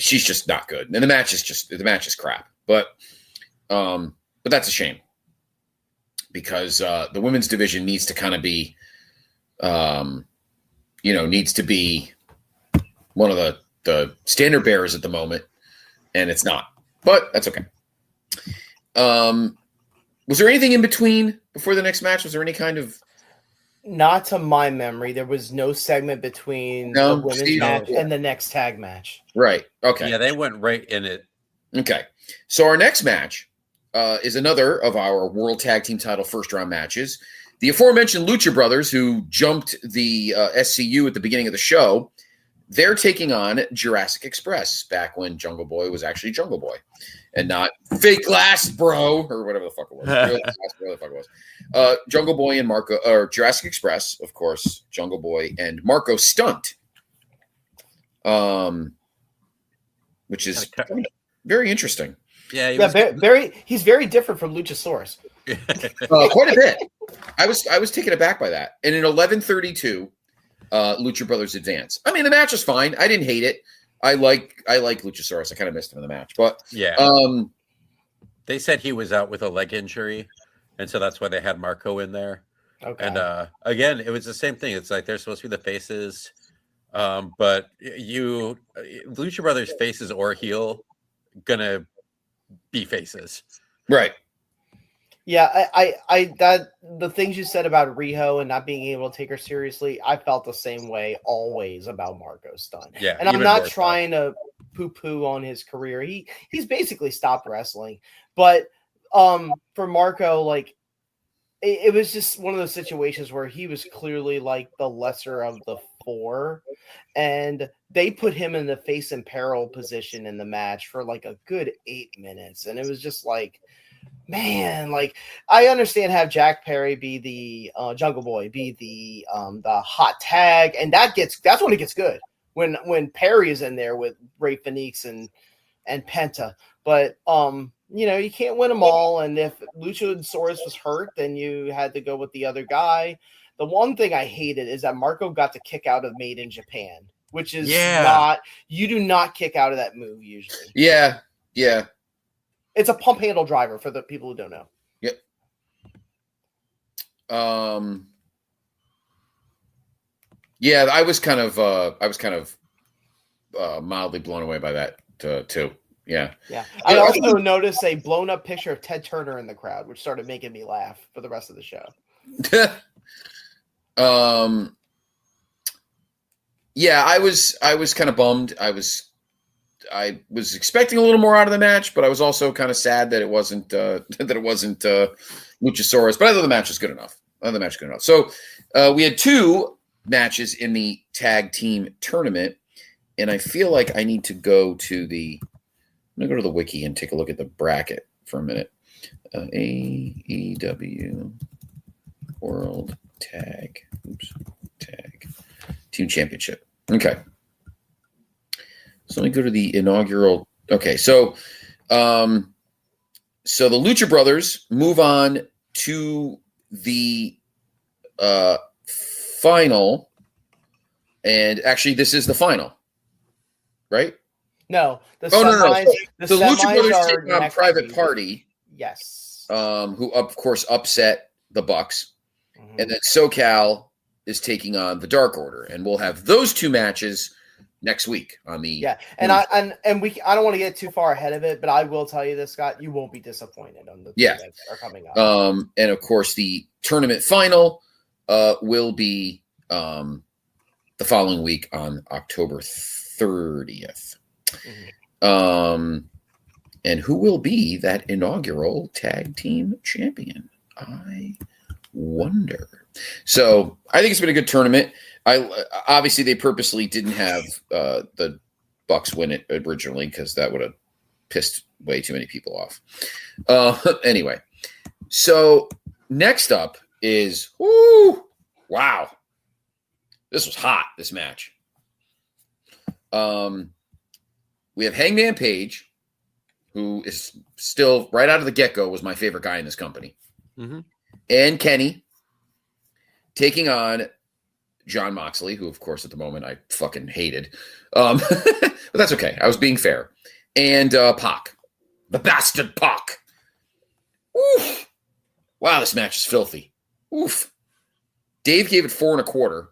she's just not good, and the match is crap. But that's a shame because the women's division needs to kind of be, needs to be one of the standard bearers at the moment, and it's not. But that's okay. Was there anything in between before the next match? Was there any kind of? Not to my memory. There was no segment between the women's match and the next tag match. Right. Okay. Yeah, they went right in it. Okay. So our next match is another of our World Tag Team Title first round matches. The aforementioned Lucha Brothers, who jumped the SCU at the beginning of the show, they're taking on Jurassic Express back when Jungle Boy was actually Jungle Boy and not Fake Glass Bro or whatever the fuck it was. Whatever the fuck it was. Jungle Boy and Marco, or Jurassic Express, of course, Jungle Boy and Marco Stunt, which is very interesting. Yeah, he's very different from Luchasaurus. Quite a bit. I was taken aback by that. And in 11:32. Lucha Brothers advance. I mean, the match was fine. I didn't hate it. I like Luchasaurus. I kind of missed him in the match, but yeah. They said he was out with a leg injury, and so that's why they had Marco in there. Okay. And again, it was the same thing. It's like they're supposed to be the faces, but Lucha Brothers faces or heel gonna be faces, right? Yeah, I that the things you said about Riho and not being able to take her seriously, I felt the same way always about Marco Stunt. Yeah, and I'm not trying to poo-poo on his career. He's basically stopped wrestling, but for Marco, like it was just one of those situations where he was clearly like the lesser of the four, and they put him in the face in peril position in the match for like a good 8 minutes, and it was just like. Man, like I understand have Jack Perry be the Jungle Boy, be the hot tag, and that's when it gets good when Perry is in there with Ray Phoenix and Penta. But you can't win them all, and if Luchasaurus was hurt, then you had to go with the other guy. The one thing I hated is that Marco got to kick out of Made in Japan, which is you do not kick out of that move usually. Yeah. It's a pump handle driver for the people who don't know. Yep. Yeah, I was kind of mildly blown away by that too. Yeah. Yeah. I also noticed a blown up picture of Ted Turner in the crowd, which started making me laugh for the rest of the show. Yeah, I was kind of bummed. I was expecting a little more out of the match, but I was also kind of sad that it wasn't Luchasaurus. But I thought the match was good enough. So we had two matches in the tag team tournament, and I feel like I need to go to the wiki and take a look at the bracket for a minute. AEW World Tag Team Championship. Okay. So let me go to the inaugural. Okay, so the Lucha Brothers move on to the final, and actually, this is the final, right? No, no. The Lucha Brothers take on Private Party. Yes. Who of course upset the Bucks, and then SoCal is taking on the Dark Order, and we'll have those two matches next week on the I don't want to get too far ahead of it, but I will tell you this, Scott, you won't be disappointed on the things that are coming up. And of course the tournament final will be the following week on October 30th. And who will be that inaugural tag team champion? I wonder. So I think it's been a good tournament. Obviously they purposely didn't have the Bucks win it originally because that would have pissed way too many people off. Anyway, so next up is wow, this was hot. This match. We have Hangman Page, who is still right out of the get-go was my favorite guy in this company, and Kenny taking on Jon Moxley, who, of course, at the moment I fucking hated. But that's okay. I was being fair. And Pac. The bastard Pac. Oof. Wow, this match is filthy. Oof. Dave gave it 4 1/4.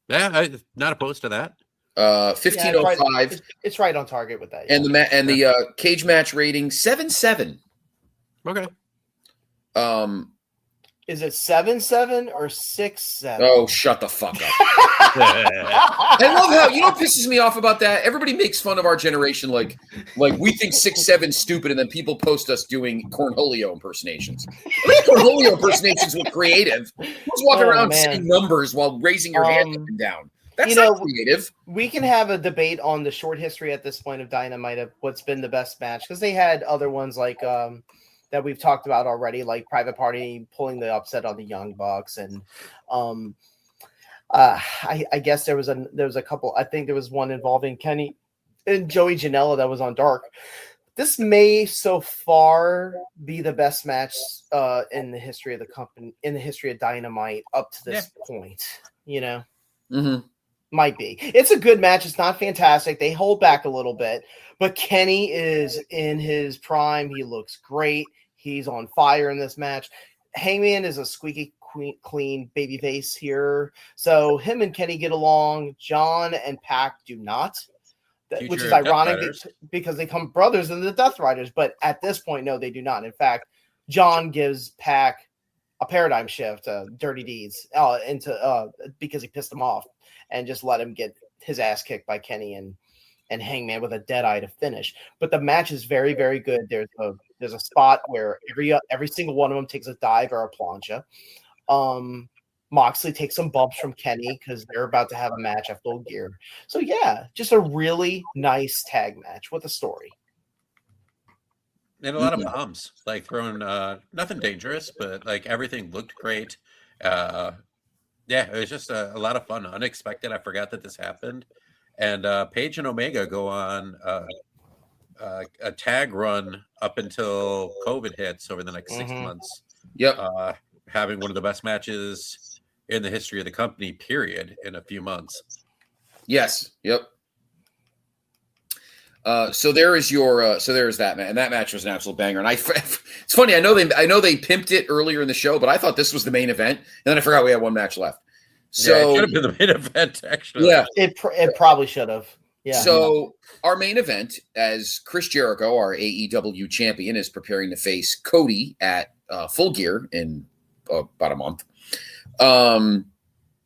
Yeah, I'm not opposed to that. 15.05. It's right on target with that. Yeah. And the cage match rating 7.7. Okay. Is it 7.7 or 6.7? Oh, shut the fuck up. I love how, you know what pisses me off about that? Everybody makes fun of our generation like we think 6.7 stupid, and then people post us doing Cornholio impersonations. Cornholio impersonations were creative. Who's walking around saying numbers while raising your hand up and down? That's not creative. We can have a debate on the short history at this point of Dynamite of what's been the best match, because they had other ones like that we've talked about already, like Private Party pulling the upset on the Young Bucks, and I guess there was a couple. I think there was one involving Kenny and Joey Janela that was on Dark. This may so far be the best match in the history of the company, in the history of Dynamite up to this point. You know, might be. It's a good match. It's not fantastic. They hold back a little bit, but Kenny is in his prime. He looks great. He's on fire in this match. Hangman is a squeaky clean babyface here. So him and Kenny get along. John and Pac do not, which is ironic because they come brothers in the Death Riders. But at this point, no, they do not. In fact, John gives Pac a paradigm shift, dirty deeds, because he pissed him off and just let him get his ass kicked by Kenny and Hangman with a dead eye to finish. But the match is very, very good. There's a spot where every single one of them takes a dive or a plancha. Moxley takes some bumps from Kenny because they're about to have a match at Full Gear. So yeah, just a really nice tag match with a story. And a lot of bombs, like throwing nothing dangerous, but like everything looked great. Yeah, it was just a lot of fun, unexpected. I forgot that this happened. And Paige and Omega go on a tag run up until COVID hits over the next 6 months. Yep. Having one of the best matches in the history of the company, period, in a few months. Yes. Yep. So there is that match, and that match was an absolute banger. And it's funny. I know they pimped it earlier in the show, but I thought this was the main event, and then I forgot we had one match left. So yeah, it should have been the main event, actually. Yeah, it probably should have. Yeah. So our main event, as Chris Jericho, our AEW champion, is preparing to face Cody at Full Gear in about a month.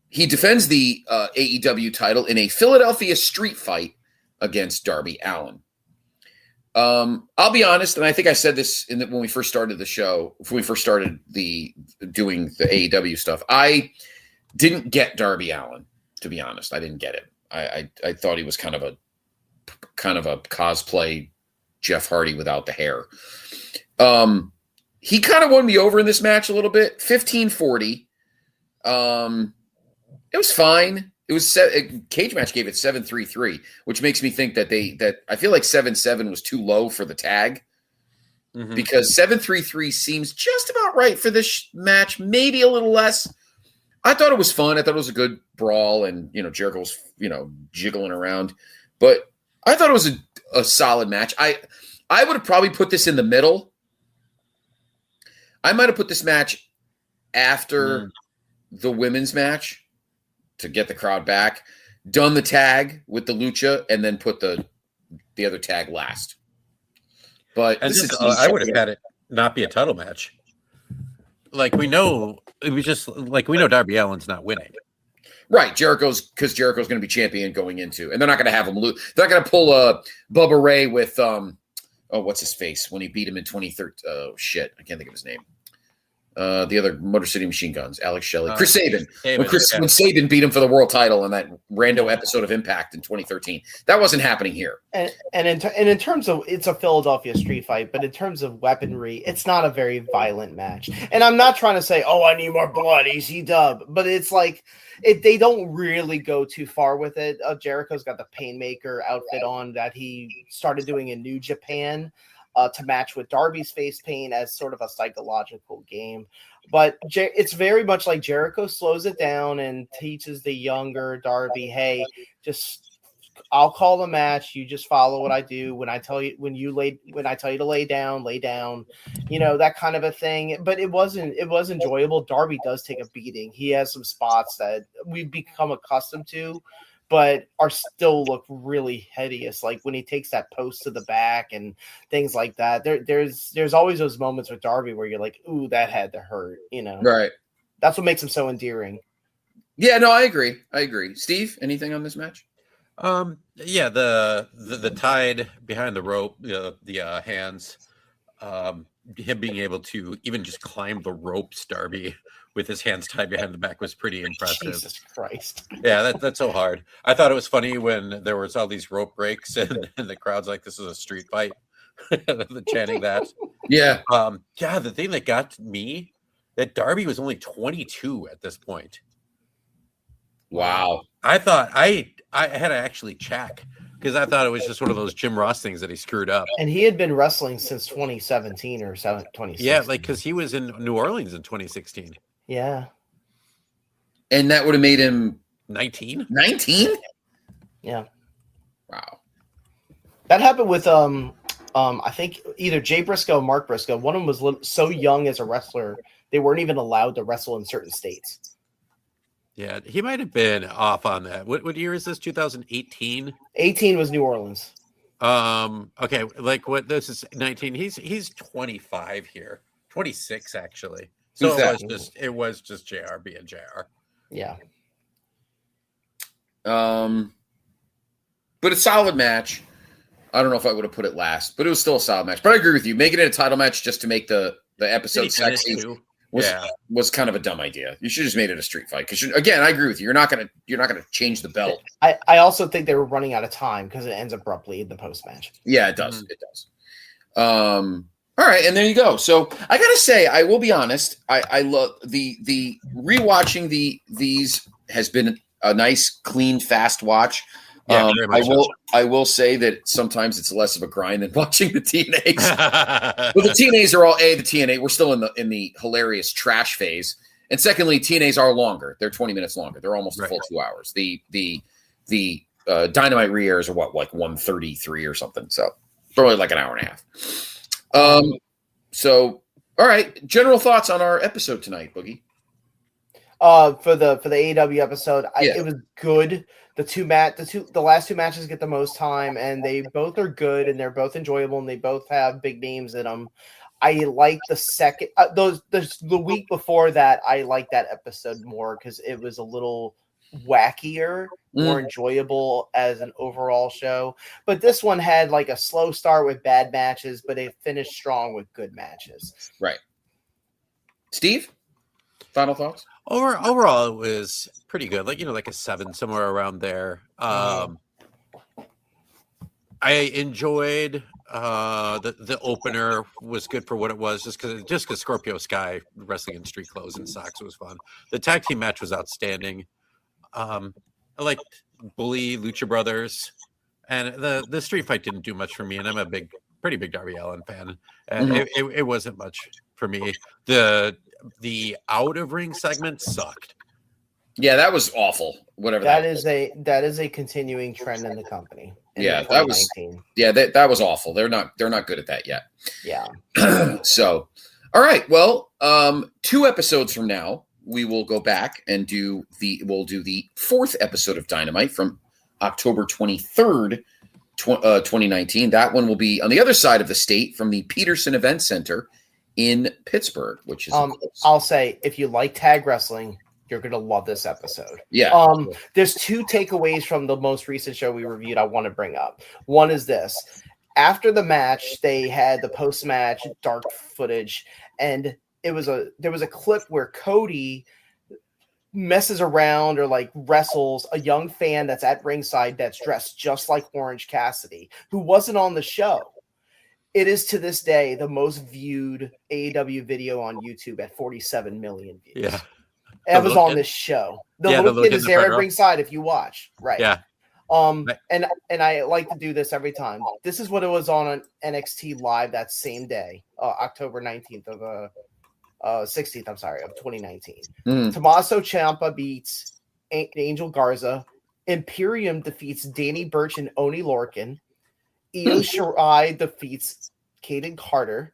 He defends the AEW title in a Philadelphia street fight against Darby Allin. I'll be honest, and I think I said this when we first started the show, when we first started doing the AEW stuff, I didn't get Darby Allin, to be honest. I didn't get it. I thought he was kind of a cosplay Jeff Hardy without the hair. He kind of won me over in this match a little bit. 15-40. It was fine. It was Cage Match gave it 7.33, which makes me think that I feel like 7.7 was too low for the tag, because 7.33 seems just about right for this match. Maybe a little less. I thought it was fun. I thought it was a good brawl, and Jericho was jiggling around, but I thought it was a solid match. I would have probably put this in the middle. I might have put this match after the women's match to get the crowd back, done the tag with the lucha, and then put the other tag last. But I would have had it not be a title match. Like we know Darby Allin's not winning. Right, Jericho's going to be champion going into, and they're not going to have him lose. They're not going to pull a Bubba Ray with what's his face when he beat him in 2013? Oh shit, I can't think of his name. The other Motor City Machine Guns, Alex Shelley, Chris Sabin. When Sabin beat him for the world title in that rando episode of Impact in 2013, that wasn't happening here. And in terms of, it's a Philadelphia street fight, but in terms of weaponry, it's not a very violent match. And I'm not trying to say, oh, I need more blood, easy dub, but it's like they don't really go too far with it. Jericho's got the Painmaker outfit on that he started doing in New Japan. To match with Darby's face paint as sort of a psychological game. But it's very much like Jericho slows it down and teaches the younger Darby, hey, I'll call the match. You just follow what I do. When I tell you to lay down, that kind of a thing. But it was enjoyable. Darby does take a beating. He has some spots that we've become accustomed to, but are still look really hideous. Like when he takes that post to the back and things like that. There's always those moments with Darby where you're like, ooh, that had to hurt, Right. That's what makes him so endearing. Yeah, no, I agree. Steve, anything on this match? Yeah, the tide behind the rope, the hands, him being able to even just climb the ropes, Darby, with his hands tied behind the back was pretty impressive. Jesus Christ. Yeah, that's so hard. I thought it was funny when there was all these rope breaks and the crowd's like, this is a street fight. Chanting that. Yeah. The thing that got me, that Darby was only 22 at this point. Wow. I thought I had to actually check because I thought it was just one of those Jim Ross things that he screwed up. And he had been wrestling since 2017 or 2016. Yeah, because he was in New Orleans in 2016. Yeah. And that would have made him 19? 19? Yeah. Wow. That happened with I think either Jay Briscoe or Mark Briscoe. One of them was so young as a wrestler, they weren't even allowed to wrestle in certain states. Yeah, he might have been off on that. What year is this? 2018? 18 was New Orleans. Okay, like what this is 19. He's 25 here. 26 actually. So it was just JR being JR. Yeah. But a solid match. I don't know if I would have put it last, but it was still a solid match. But I agree with you. Making it a title match just to make the episode sexy was kind of a dumb idea. You should have just made it a street fight. Because again, I agree with you. You're not gonna change the belt. I also think they were running out of time because it ends abruptly in the post match. Yeah, it does. Mm-hmm. It does. All right, and there you go. So I gotta say, I will be honest. I love the rewatching these has been a nice, clean, fast watch. Yeah, I will say that sometimes it's less of a grind than watching the TNAs. Well, the TNAs are all the TNA. We're still in the hilarious trash phase, and secondly, TNAs are longer. They're 20 minutes longer. They're almost a full 2 hours. The Dynamite re-airs are like 1:33 or something. So probably like an hour and a half. So, all right. General thoughts on our episode tonight, Boogie? For the AEW episode, it was good. The last two matches get the most time, and they both are good, and they're both enjoyable, and they both have big names in them. I like the second. The week before that, I liked that episode more because it was a little wackier, more enjoyable as an overall show. But this one had like a slow start with bad matches, but it finished strong with good matches. Right. Steve, final thoughts? Overall, it was pretty good. Like a 7, somewhere around there. I enjoyed the opener. Was good for what it was, just because Scorpio Sky wrestling in street clothes and socks was fun. The tag team match was outstanding. I liked Bully Lucha Brothers, and the street fight didn't do much for me. And I'm a pretty big Darby Allin fan, and it wasn't much for me. The out of ring segment sucked. Yeah, that was awful. Whatever that is a continuing trend in the company. That was awful. They're not good at that yet. Yeah. So, all right. Well, 2 episodes from now, we will go back and do the 4th episode of Dynamite from October 23rd, 2019. That one will be on the other side of the state from the Peterson Event Center in Pittsburgh, which is I'll say, if you like tag wrestling, you're going to love this episode. Yeah. There's 2 takeaways from the most recent show we reviewed I want to bring up. One is this. after the match, they had the post-match dark footage, and there was a clip where Cody messes around or like wrestles a young fan that's at ringside that's dressed just like Orange Cassidy, who wasn't on the show. It is to this day the most viewed AEW video on YouTube at 47 million views. Yeah. It was on this show. The little kid is there at ringside if you watch. Right. Yeah. And I like to do this every time. This is what it was on NXT Live that same day, October 19th of 16th, I'm sorry, of 2019. Tommaso Ciampa beats Angel Garza. Imperium defeats Danny Burch and Oni Lorcan. Io Shirai defeats Caden Carter.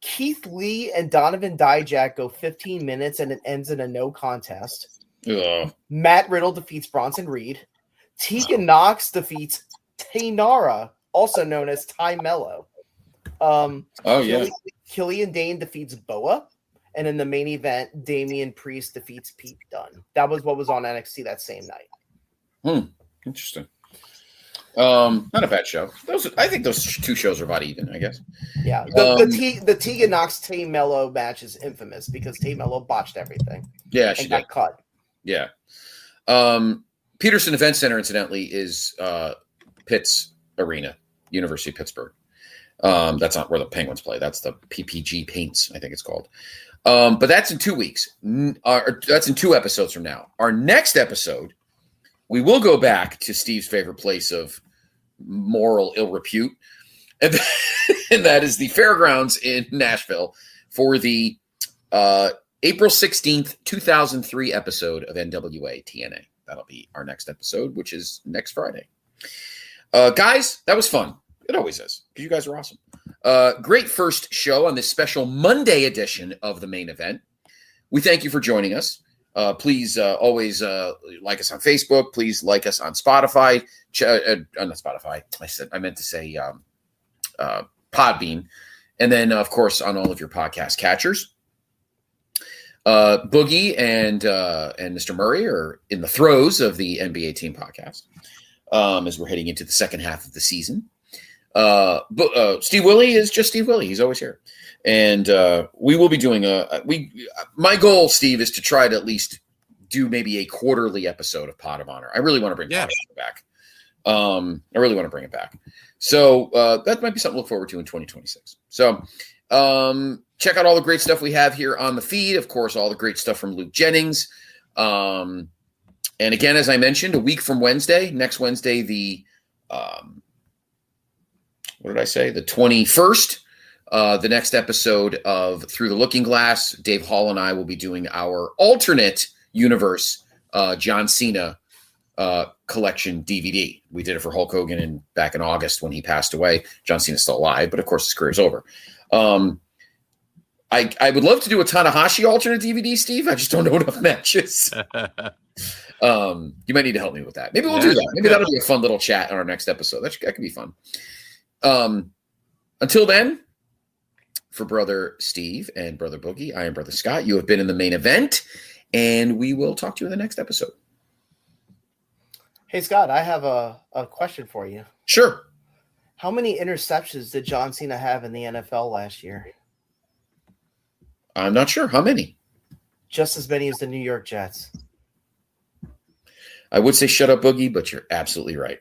Keith Lee and Donovan Dijak go 15 minutes and it ends in a no contest. Matt Riddle defeats Bronson Reed. Tegan Knox defeats Taynara, also known as Ty Mello. Killian Dane defeats Boa. And in the main event, Damian Priest defeats Pete Dunne. That was what was on NXT that same night. Interesting. Not a bad show. I think those two shows are about even, I guess. Yeah. The Tegan Knox Tay Mello match is infamous because Tay Mello botched everything. Yeah, she got cut. Yeah. Peterson Event Center, incidentally, is Pitt's Arena, University of Pittsburgh. That's not where the Penguins play. That's the PPG Paints, I think it's called. But that's in 2 weeks. That's in 2 episodes from now. Our next episode, we will go back to Steve's favorite place of moral ill repute, and that is the Fairgrounds in Nashville for the April 16th, 2003 episode of NWA TNA. That'll be our next episode, which is next Friday. Guys, that was fun. It always is, because you guys are awesome. Great first show on this special Monday edition of the main event. We thank you for joining us. Please always like us on Facebook. Please like us on Spotify. Not Spotify. I meant to say Podbean. And then, of course, on all of your podcast catchers. Boogie and Mr. Murray are in the throes of the NBA Team podcast as we're heading into the second half of the season. Steve Willie is just Steve Willie. He's always here. And we will be doing my goal, Steve, is to try to at least do maybe a quarterly episode of Pod of Honor. I really want to bring Pod of Honor back. I really want to bring it back. So that might be something to look forward to in 2026. So check out all the great stuff we have here on the feed. Of course, all the great stuff from Luke Jennings. And again, as I mentioned, a week from Wednesday, next Wednesday, the what did I say? The 21st. The next episode of Through the Looking Glass, Dave Hall and I will be doing our alternate universe John Cena collection DVD. We did it for Hulk Hogan back in August when he passed away. John Cena's still alive, but of course his career's over. I would love to do a Tanahashi alternate DVD, Steve. I just don't know enough matches. You might need to help me with that. Maybe we'll do that. Maybe that'll be a fun little chat on our next episode. That could be fun. Until then, for Brother Steve and Brother Boogie, I am Brother Scott. You have been in the main event, and we will talk to you in the next episode. Hey, Scott, I have a question for you. Sure. How many interceptions did John Cena have in the NFL last year? I'm not sure. How many? Just as many as the New York Jets. I would say shut up, Boogie, but you're absolutely right.